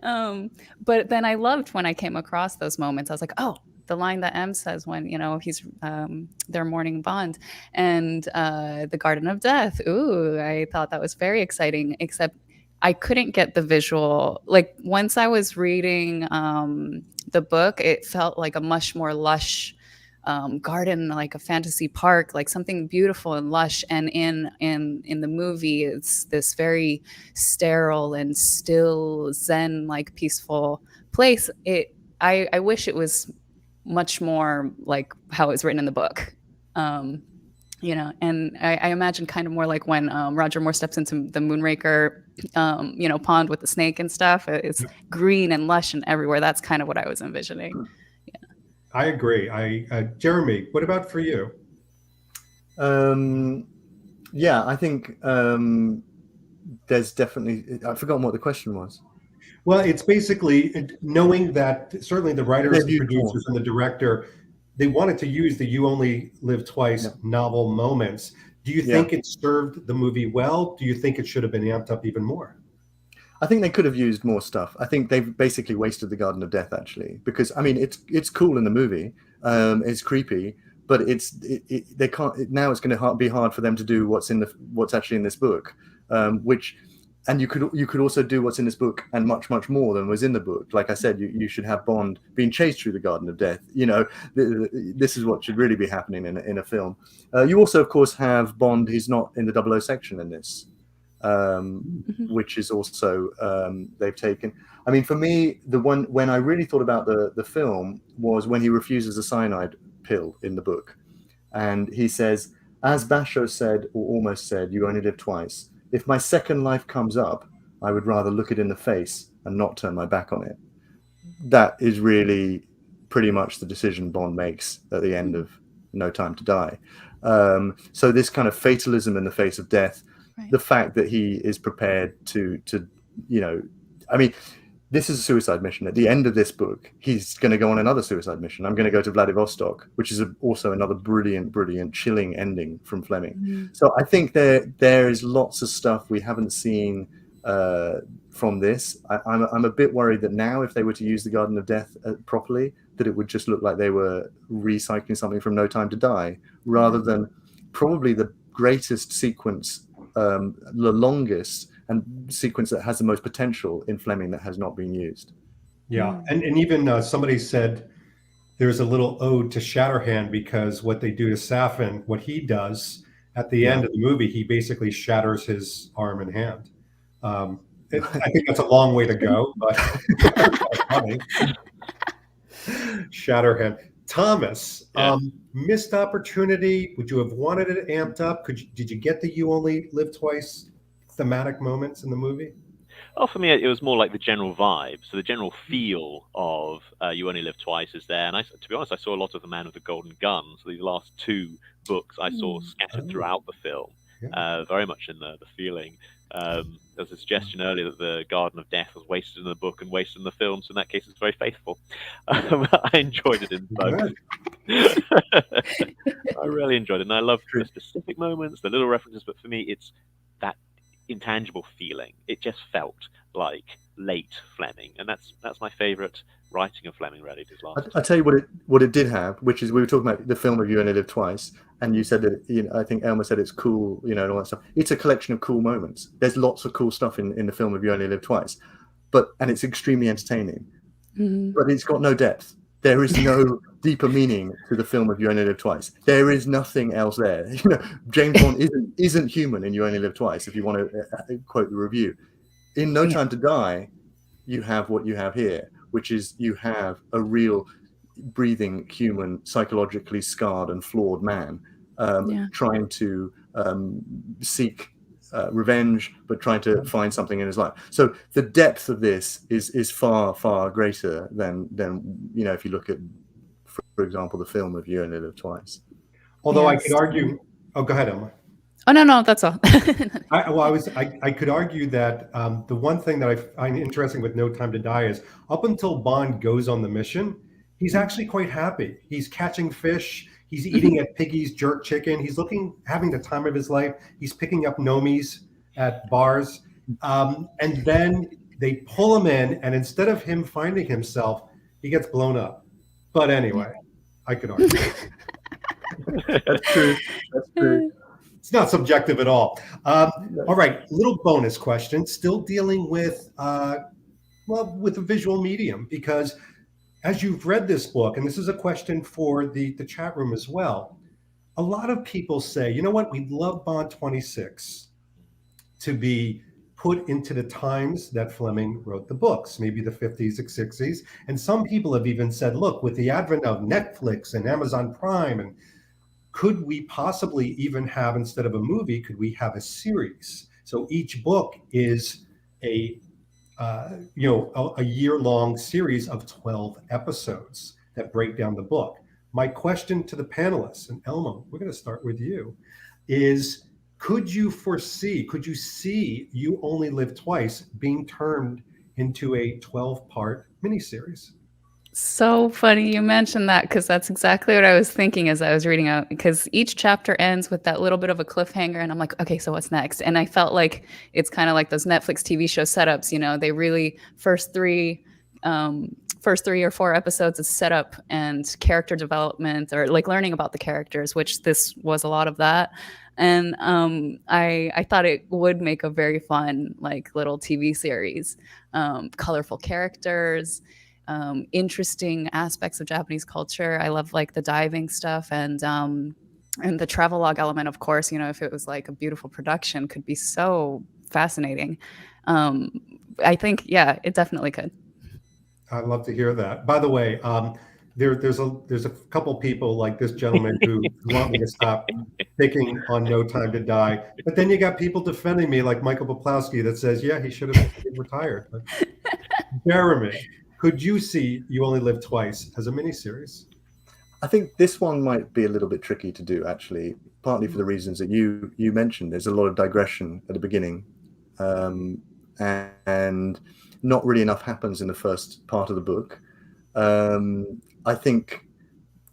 But then I loved when I came across those moments. I was like, oh, the line that M says when he's their morning bond, and the Garden of Death. Ooh, I thought that was very exciting. Except I couldn't get the visual. Like once I was reading the book, it felt like a much more lush garden, like a fantasy park, like something beautiful and lush. And in the movie, it's this very sterile and still Zen, like peaceful place. I wish it was much more like how it was written in the book. And I imagine kind of more like when Roger Moore steps into the Moonraker, pond with the snake and stuff. It's green and lush and everywhere. That's kind of what I was envisioning. I agree. Jeremy, what about for you? Yeah, I think there's definitely. I've forgotten what the question was. Well, it's basically knowing that certainly the writers, the producers, and the director, they wanted to use the "You Only Live Twice" novel moments. Do you think it served the movie well? Do you think it should have been amped up even more? I think they could have used more stuff. I think they've basically wasted the Garden of Death, actually, because I mean it's cool in the movie, it's creepy, but they can't now. It's going to be hard for them to do what's actually in this book, and you could also do what's in this book and much more than was in the book. Like I said, you should have Bond being chased through the Garden of Death. This is what should really be happening in a film. You also, of course, have Bond. He's not in the 00 section in this. Which is also they've taken. I mean, for me, the one when I really thought about the film was when he refuses a cyanide pill in the book, and he says, "As Basho said, or almost said, you only live twice. If my second life comes up, I would rather look it in the face and not turn my back on it." That is really pretty much the decision Bond makes at the end of No Time to Die. So this kind of fatalism in the face of death. Right. The fact that he is prepared to I mean, this is a suicide mission. At the end of this book, he's going to go on another suicide mission. I'm going to go to Vladivostok, which is also another brilliant, chilling ending from Fleming. Mm-hmm. So I think there is lots of stuff we haven't seen from this. I'm a bit worried that now, if they were to use the Garden of Death properly, that it would just look like they were recycling something from No Time to Die, rather than probably the greatest sequence, the longest and sequence that has the most potential in Fleming that has not been used. Yeah, and even somebody said there's a little ode to Shatterhand, because what they do to Safin, what he does at the end of the movie, he basically shatters his arm and hand. I think that's a long way to go, but funny. Shatterhand. Thomas, missed opportunity. Would you have wanted it amped up? Did you get the "You Only Live Twice" thematic moments in the movie? Oh, for me, it was more like the general vibe. So the general feel of "You Only Live Twice" is there. And to be honest, I saw a lot of The Man with the Golden Gun. So these last two books I saw scattered throughout the film, very much in the feeling. There was a suggestion earlier that the Garden of Death was wasted in the book and wasted in the film, so in that case it's very faithful. I enjoyed it in both. I really enjoyed it, and I loved the specific moments, the little references, but for me it's that intangible feeling. It just felt like late Fleming, and that's my favourite writing of Fleming, really. I'll tell you what it did have, which is, we were talking about the film of You Only Live Twice, and you said that, I think Elmer said it's cool, and all that stuff. It's a collection of cool moments. There's lots of cool stuff in the film of You Only Live Twice, and it's extremely entertaining, but it's got no depth. There is no deeper meaning to the film of You Only Live Twice. There is nothing else there. James Bond isn't human in You Only Live Twice, if you want to quote the review. In No Time to Die, you have what you have here, which is you have a real breathing human, psychologically scarred and flawed man trying to seek revenge, but trying to find something in his life. So the depth of this is far greater than if you look at, for example, the film of You Only Live Twice. Although I could argue. Oh, go ahead, Emma. Oh no, that's all. I could argue that the one thing that I find interesting with No Time to Die is up until Bond goes on the mission, he's actually quite happy. He's catching fish. He's eating at Piggy's jerk chicken. He's having the time of his life. He's picking up nomies at bars. And then they pull him in, and instead of him finding himself, he gets blown up. But anyway, I could argue. That's true. That's true. It's not subjective at all. All right, little bonus question, still dealing with, with a visual medium, because as you've read this book, and this is a question for the chat room as well, a lot of people say, you know what, we'd love Bond 26 to be put into the times that Fleming wrote the books, maybe the 50s and 60s. And some people have even said, look, with the advent of Netflix and Amazon Prime, and could we possibly even have, instead of a movie, could we have a series? So each book is a year-long series of 12 episodes that break down the book. My question to the panelists, and Elmo, we're going to start with you, is could you see You Only Live Twice being turned into a 12-part miniseries? So funny you mentioned that, because that's exactly what I was thinking as I was reading out, because each chapter ends with that little bit of a cliffhanger and I'm like, okay, so what's next? And I felt like it's kind of like those Netflix TV show setups, they really first three or four episodes is setup and character development, or like learning about the characters, which this was a lot of that. And I thought it would make a very fun, like, little TV series, colorful characters, interesting aspects of Japanese culture. I love like the diving stuff and the travelogue element, of course. If it was like a beautiful production, could be so fascinating. I think, yeah, it definitely could. I'd love to hear that. By the way, there's a couple people like this gentleman who want me to stop picking on No Time to Die, but then you got people defending me like Michael Poplawski that says, yeah, he should have retired. But Jeremy, could you see You Only Live Twice as a miniseries? I think this one might be a little bit tricky to do, actually, partly for the reasons that you mentioned. There's a lot of digression at the beginning, and not really enough happens in the first part of the book. I think,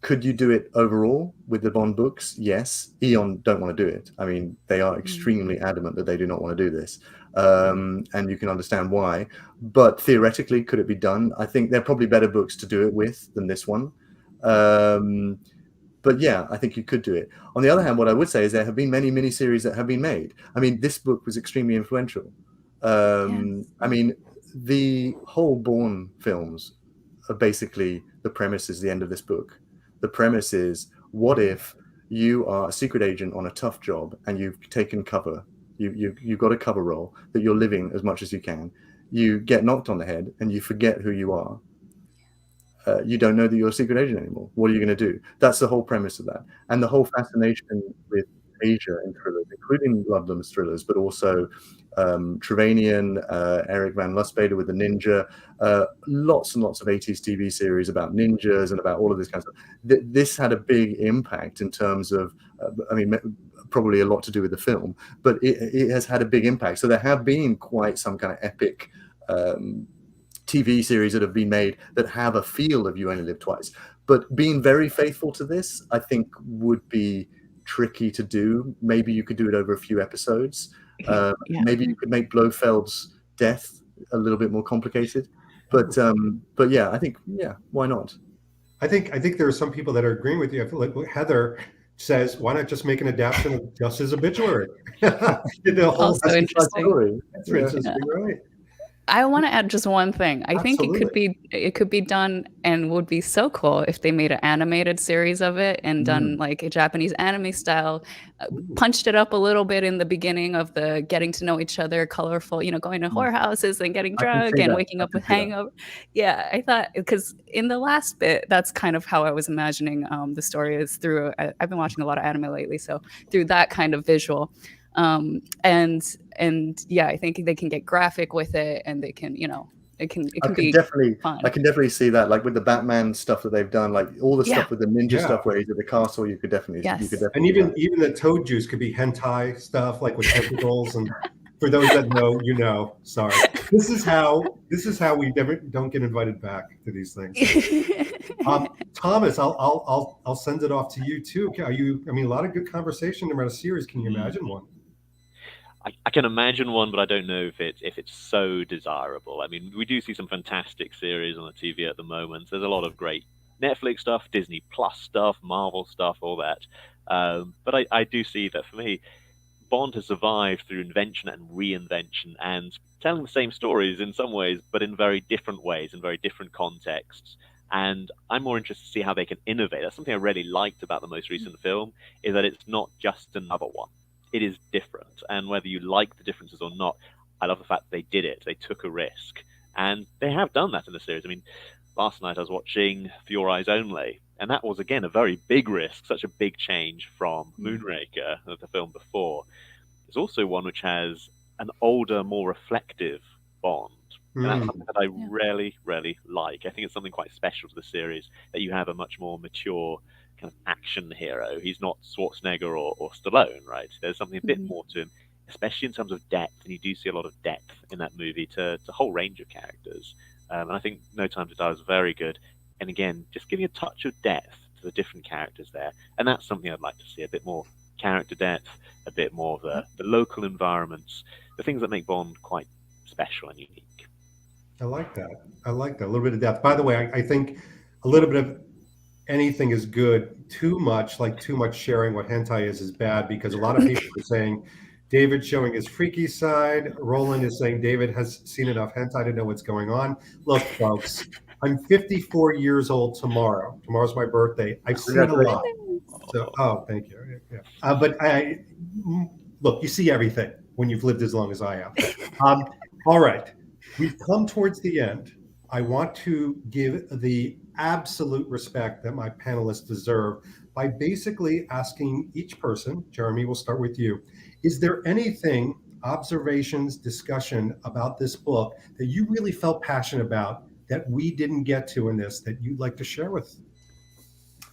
could you do it overall with the Bond books? Yes. Eon don't want to do it. I mean, they are extremely adamant that they do not want to do this. And you can understand why. But theoretically, could it be done? I think there are probably better books to do it with than this one. But yeah, I think you could do it. On the other hand, what I would say is there have been many miniseries that have been made. I mean, this book was extremely influential. Yes. I mean, the whole Bourne films are basically, the premise is the end of this book. The premise is, what if you are a secret agent on a tough job and you've taken cover, you've got a cover role that you're living as much as you can. You get knocked on the head and you forget who you are. You don't know that you're a secret agent anymore. What are you going to do? That's the whole premise of that. And the whole fascination with Asia in thrillers, including Ludlum's thrillers, but also Trevanian, Eric Van Lustbader with the Ninja, lots and lots of 80s TV series about ninjas and about all of this kind of stuff. This had a big impact in terms of, probably a lot to do with the film, but it has had a big impact. So there have been quite some kind of epic TV series that have been made that have a feel of You Only Live Twice. But being very faithful to this, I think, would be tricky to do. Maybe you could do it over a few episodes. Maybe you could make Blofeld's death a little bit more complicated. But yeah, I think, yeah, why not? I think there are some people that are agreeing with you. I feel like Heather says, why not just make an adaptation of Just's obituary? Also interesting. That's interesting, right? I want to add just one thing. I think it could be done and would be so cool if they made an animated series of it and done like a Japanese anime style, punched it up a little bit in the beginning of the getting to know each other, colorful, going to whorehouses and getting drunk and waking up with hangover. Yeah, I thought, because in the last bit, that's kind of how I was imagining the story is through. I've been watching a lot of anime lately, so through that kind of visual. And yeah, I think they can get graphic with it, and they can, it can I can be definitely, fun. I can definitely see that, like with the Batman stuff that they've done, like all the Yeah. stuff with the ninja Yeah. stuff where he's at the castle. You could definitely, Yes. you could definitely. And do that. even the toad juice could be hentai stuff, like with tentacles. And for those that know, you know. Sorry, this is how we never don't get invited back to these things. Thomas, I'll send it off to you too. Are you? I mean, a lot of good conversation about a series. Can you imagine one? I can imagine one, but I don't know if it's so desirable. I mean, we do see some fantastic series on the TV at the moment. There's a lot of great Netflix stuff, Disney Plus stuff, Marvel stuff, all that. But I do see that for me, Bond has survived through invention and reinvention and telling the same stories in some ways, but in very different ways, in very different contexts. And I'm more interested to see how they can innovate. That's something I really liked about the most recent film, is that it's not just another one. It is different. And whether you like the differences or not, I love the fact that they did it. They took a risk. And they have done that in the series. I mean, last night I was watching For Your Eyes Only, and that was, again, a very big risk, such a big change from Moonraker, the film before. There's also one which has an older, more reflective Bond. And that's something that I really, really like. I think it's something quite special to the series, that you have a much more mature kind of action hero. He's not Schwarzenegger or Stallone, right? There's something a bit more to him, especially in terms of depth. And you do see a lot of depth in that movie to a whole range of characters. And I think No Time to Die is very good. And again, just giving a touch of depth to the different characters there. And that's something I'd like to see, a bit more character depth, a bit more of the local environments, the things that make Bond quite special and unique. I like that. A little bit of depth. By the way, I think a little bit of anything is good. Too much sharing what hentai is bad, because a lot of people are saying David's showing his freaky side. Roland is saying David has seen enough hentai to know what's going on. Look, folks, I'm 54 years old tomorrow. Tomorrow's my birthday. I've seen a lot. So, thank you. Yeah. But look, you see everything when you've lived as long as I have. All right. We've come towards the end. I want to give the absolute respect that my panelists deserve by basically asking each person, Jeremy, we'll start with you, is there anything, observations, discussion about this book that you really felt passionate about that we didn't get to in this that you'd like to share with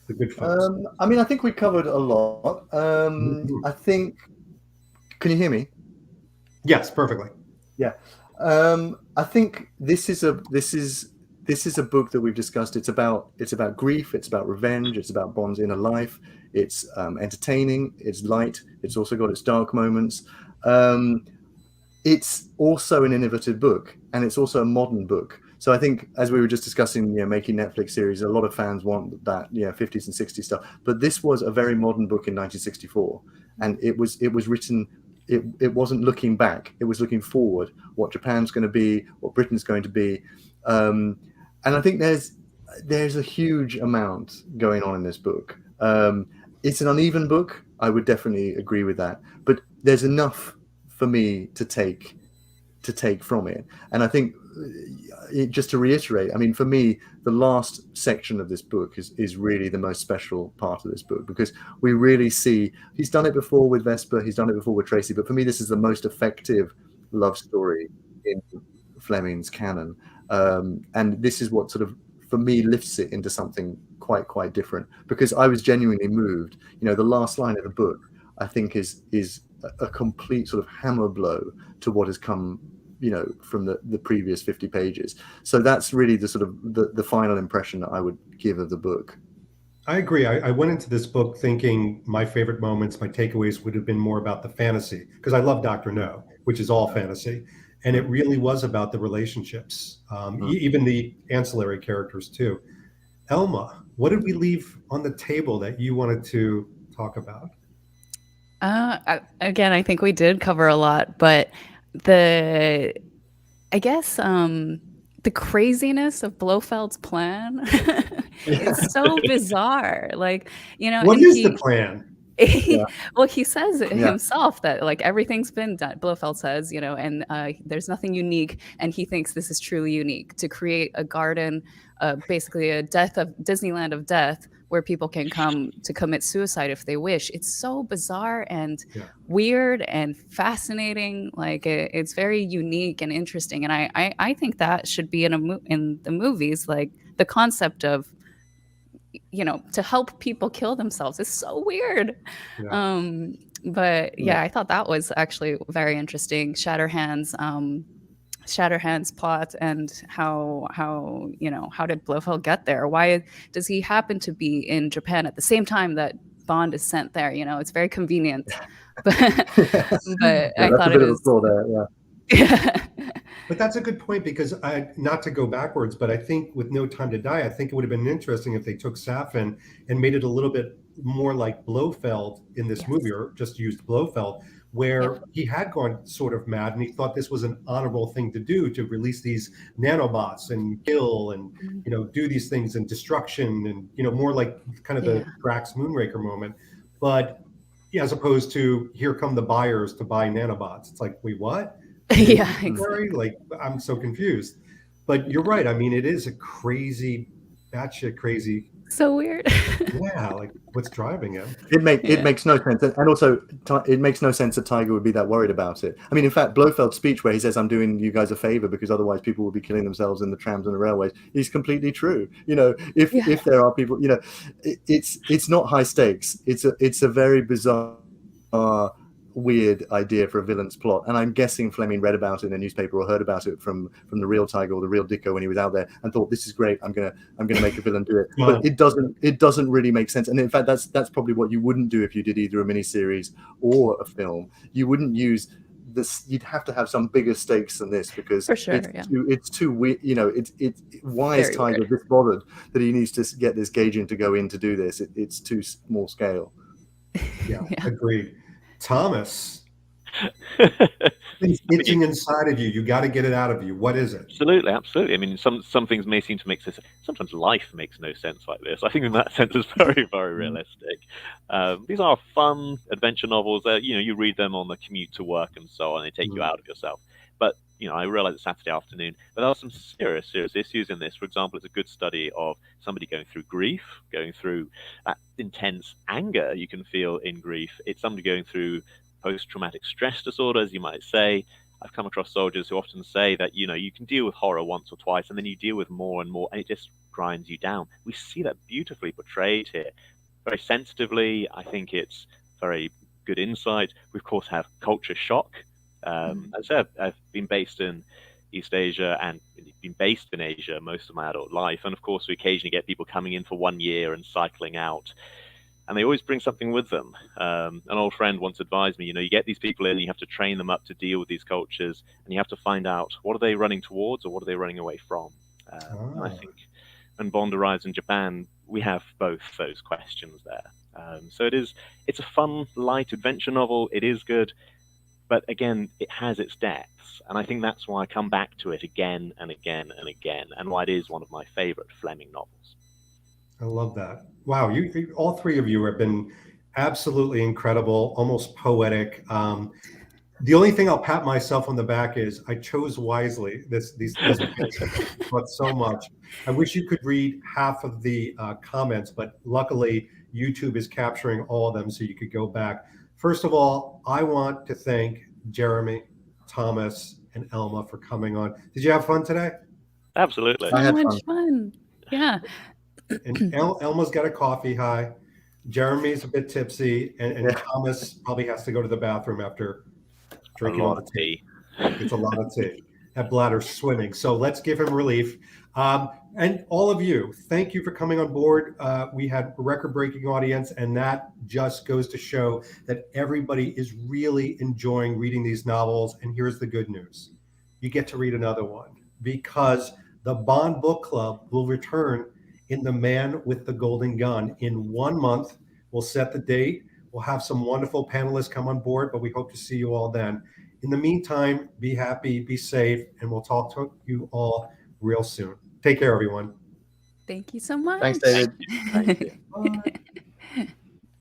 the good folks? I mean, I think we covered a lot. I think, can you hear me? Yes, perfectly. Yeah. I think this is a book that we've discussed. It's about grief. It's about revenge. It's about Bond's inner life. It's entertaining. It's light. It's also got its dark moments. It's also an innovative book, and it's also a modern book. So I think, as we were just discussing, making Netflix series, a lot of fans want that, 50s and 60s stuff. But this was a very modern book in 1964, and it was written. It wasn't looking back. It was looking forward. What Japan's going to be, what Britain's going to be, and I think there's a huge amount going on in this book. It's an uneven book. I would definitely agree with that. But there's enough for me to take from it. And I think, just to reiterate, I mean, for me, the last section of this book is really the most special part of this book, because we really see, he's done it before with Vesper, he's done it before with Tracy, but for me, this is the most effective love story in Fleming's canon. And this is what sort of, for me, lifts it into something quite different, because I was genuinely moved. The last line of the book, I think, is a complete sort of hammer blow to what has come from the previous 50 pages. So that's really the sort of the final impression that I would give of the book. I agree. I went into this book thinking my favorite moments, my takeaways would have been more about the fantasy, because I love Dr. No, which is all fantasy. And it really was about the relationships, even the ancillary characters too. Elma, what did we leave on the table that you wanted to talk about? Again, I think we did cover a lot, but the craziness of Blofeld's plan is so bizarre. Like, what is the plan? Well, he says it Yeah. himself that like everything's been done. Blofeld says, you know, and there's nothing unique, and he thinks this is truly unique to create a garden, basically a Disneyland of death, where people can come to commit suicide if they wish. It's so bizarre and weird and fascinating. Like it's very unique and interesting, and I think that should be in the movies. Like the concept of, you know, to help people kill themselves is so weird. But yeah, I thought that was actually very interesting. Shatterhand's plot, and how you know, how did Blofeld get there? Why does he happen to be in Japan at the same time that Bond is sent there? You know, it's very convenient. But I thought it was But that's a good point, because not to go backwards, but I think with No Time to Die, I think it would have been interesting if they took Safin and made it a little bit more like Blofeld in this movie, or just used Blofeld, where he had gone sort of mad and he thought this was an honorable thing to do, to release these nanobots and kill and, you know, do these things and destruction, and, you know, more like kind of the Drax Moonraker moment. But as opposed to, here come the buyers to buy nanobots. It's like, wait, what? Yeah, exactly. Like, I'm so confused. But you're right. I mean, it is a crazy, batshit crazy. So weird. Yeah, like what's driving him? It makes no sense, and also it makes no sense that Tiger would be that worried about it. I mean, in fact, Blofeld's speech where he says, "I'm doing you guys a favor because otherwise people will be killing themselves in the trams and the railways," is completely true. You know, if there are people, you know, it's not high stakes. It's a very bizarre, weird idea for a villain's plot, and I'm guessing Fleming read about it in a newspaper or heard about it from the real Tiger or the real Dicko when he was out there, and thought, this is great, I'm gonna make a villain do it. But it doesn't really make sense. And in fact, that's probably what you wouldn't do if you did either a miniseries or a film. You wouldn't use this. You'd have to have some bigger stakes than this, because for sure, it's too weird. You know, why is Tiger this bothered that he needs to get this Gaijin to go in to do this? It's too small scale. Yeah. Agreed. Thomas, it's itching inside of you. You got to get it out of you. What is it? Absolutely. I mean, some things may seem to make sense. Sometimes life makes no sense like this. I think in that sense, it's very, very realistic. These are fun adventure novels. You know, you read them on the commute to work and so on. They take you out of yourself. But you know, I realize it's Saturday afternoon, but there are some serious issues in this. For example, it's a good study of somebody going through grief, going through that intense anger you can feel in grief. It's somebody going through post-traumatic stress disorder, as you might say. I've come across soldiers who often say that, you know, you can deal with horror once or twice, and then you deal with more and more, and it just grinds you down. We see that beautifully portrayed here, very sensitively. I think it's very good insight. We, of course, have culture shock. As I said, I've been based in East Asia and been based in Asia most of my adult life. And of course, we occasionally get people coming in for 1 year and cycling out. And they always bring something with them. An old friend once advised me, you know, you get these people in, and you have to train them up to deal with these cultures, and you have to find out, what are they running towards or what are they running away from? And I think when Bond arrives in Japan, we have both those questions there. So it's a fun, light adventure novel. It is good. But again, it has its depths, and I think that's why I come back to it again and again and again, and why it is one of my favorite Fleming novels. I love that. Wow, you all three of you have been absolutely incredible, almost poetic. The only thing I'll pat myself on the back is I chose wisely these picks, but so much. I wish you could read half of the comments, but luckily YouTube is capturing all of them, so you could go back. First of all, I want to thank Jeremy, Thomas, and Elma for coming on. Did you have fun today? Absolutely. So much fun. Yeah. And Elma's got a coffee high. Jeremy's a bit tipsy, and Thomas probably has to go to the bathroom after drinking a lot of tea. It's a lot of tea. That bladder's swimming. So let's give him relief. And all of you, thank you for coming on board. We had a record-breaking audience, and that just goes to show that everybody is really enjoying reading these novels. And here's the good news. You get to read another one, because the Bond Book Club will return in The Man with the Golden Gun in 1 month. We'll set the date. We'll have some wonderful panelists come on board, but we hope to see you all then. In the meantime, be happy, be safe, and we'll talk to you all real soon. Take care, everyone. Thank you so much. Thanks, David. Thank you. Bye.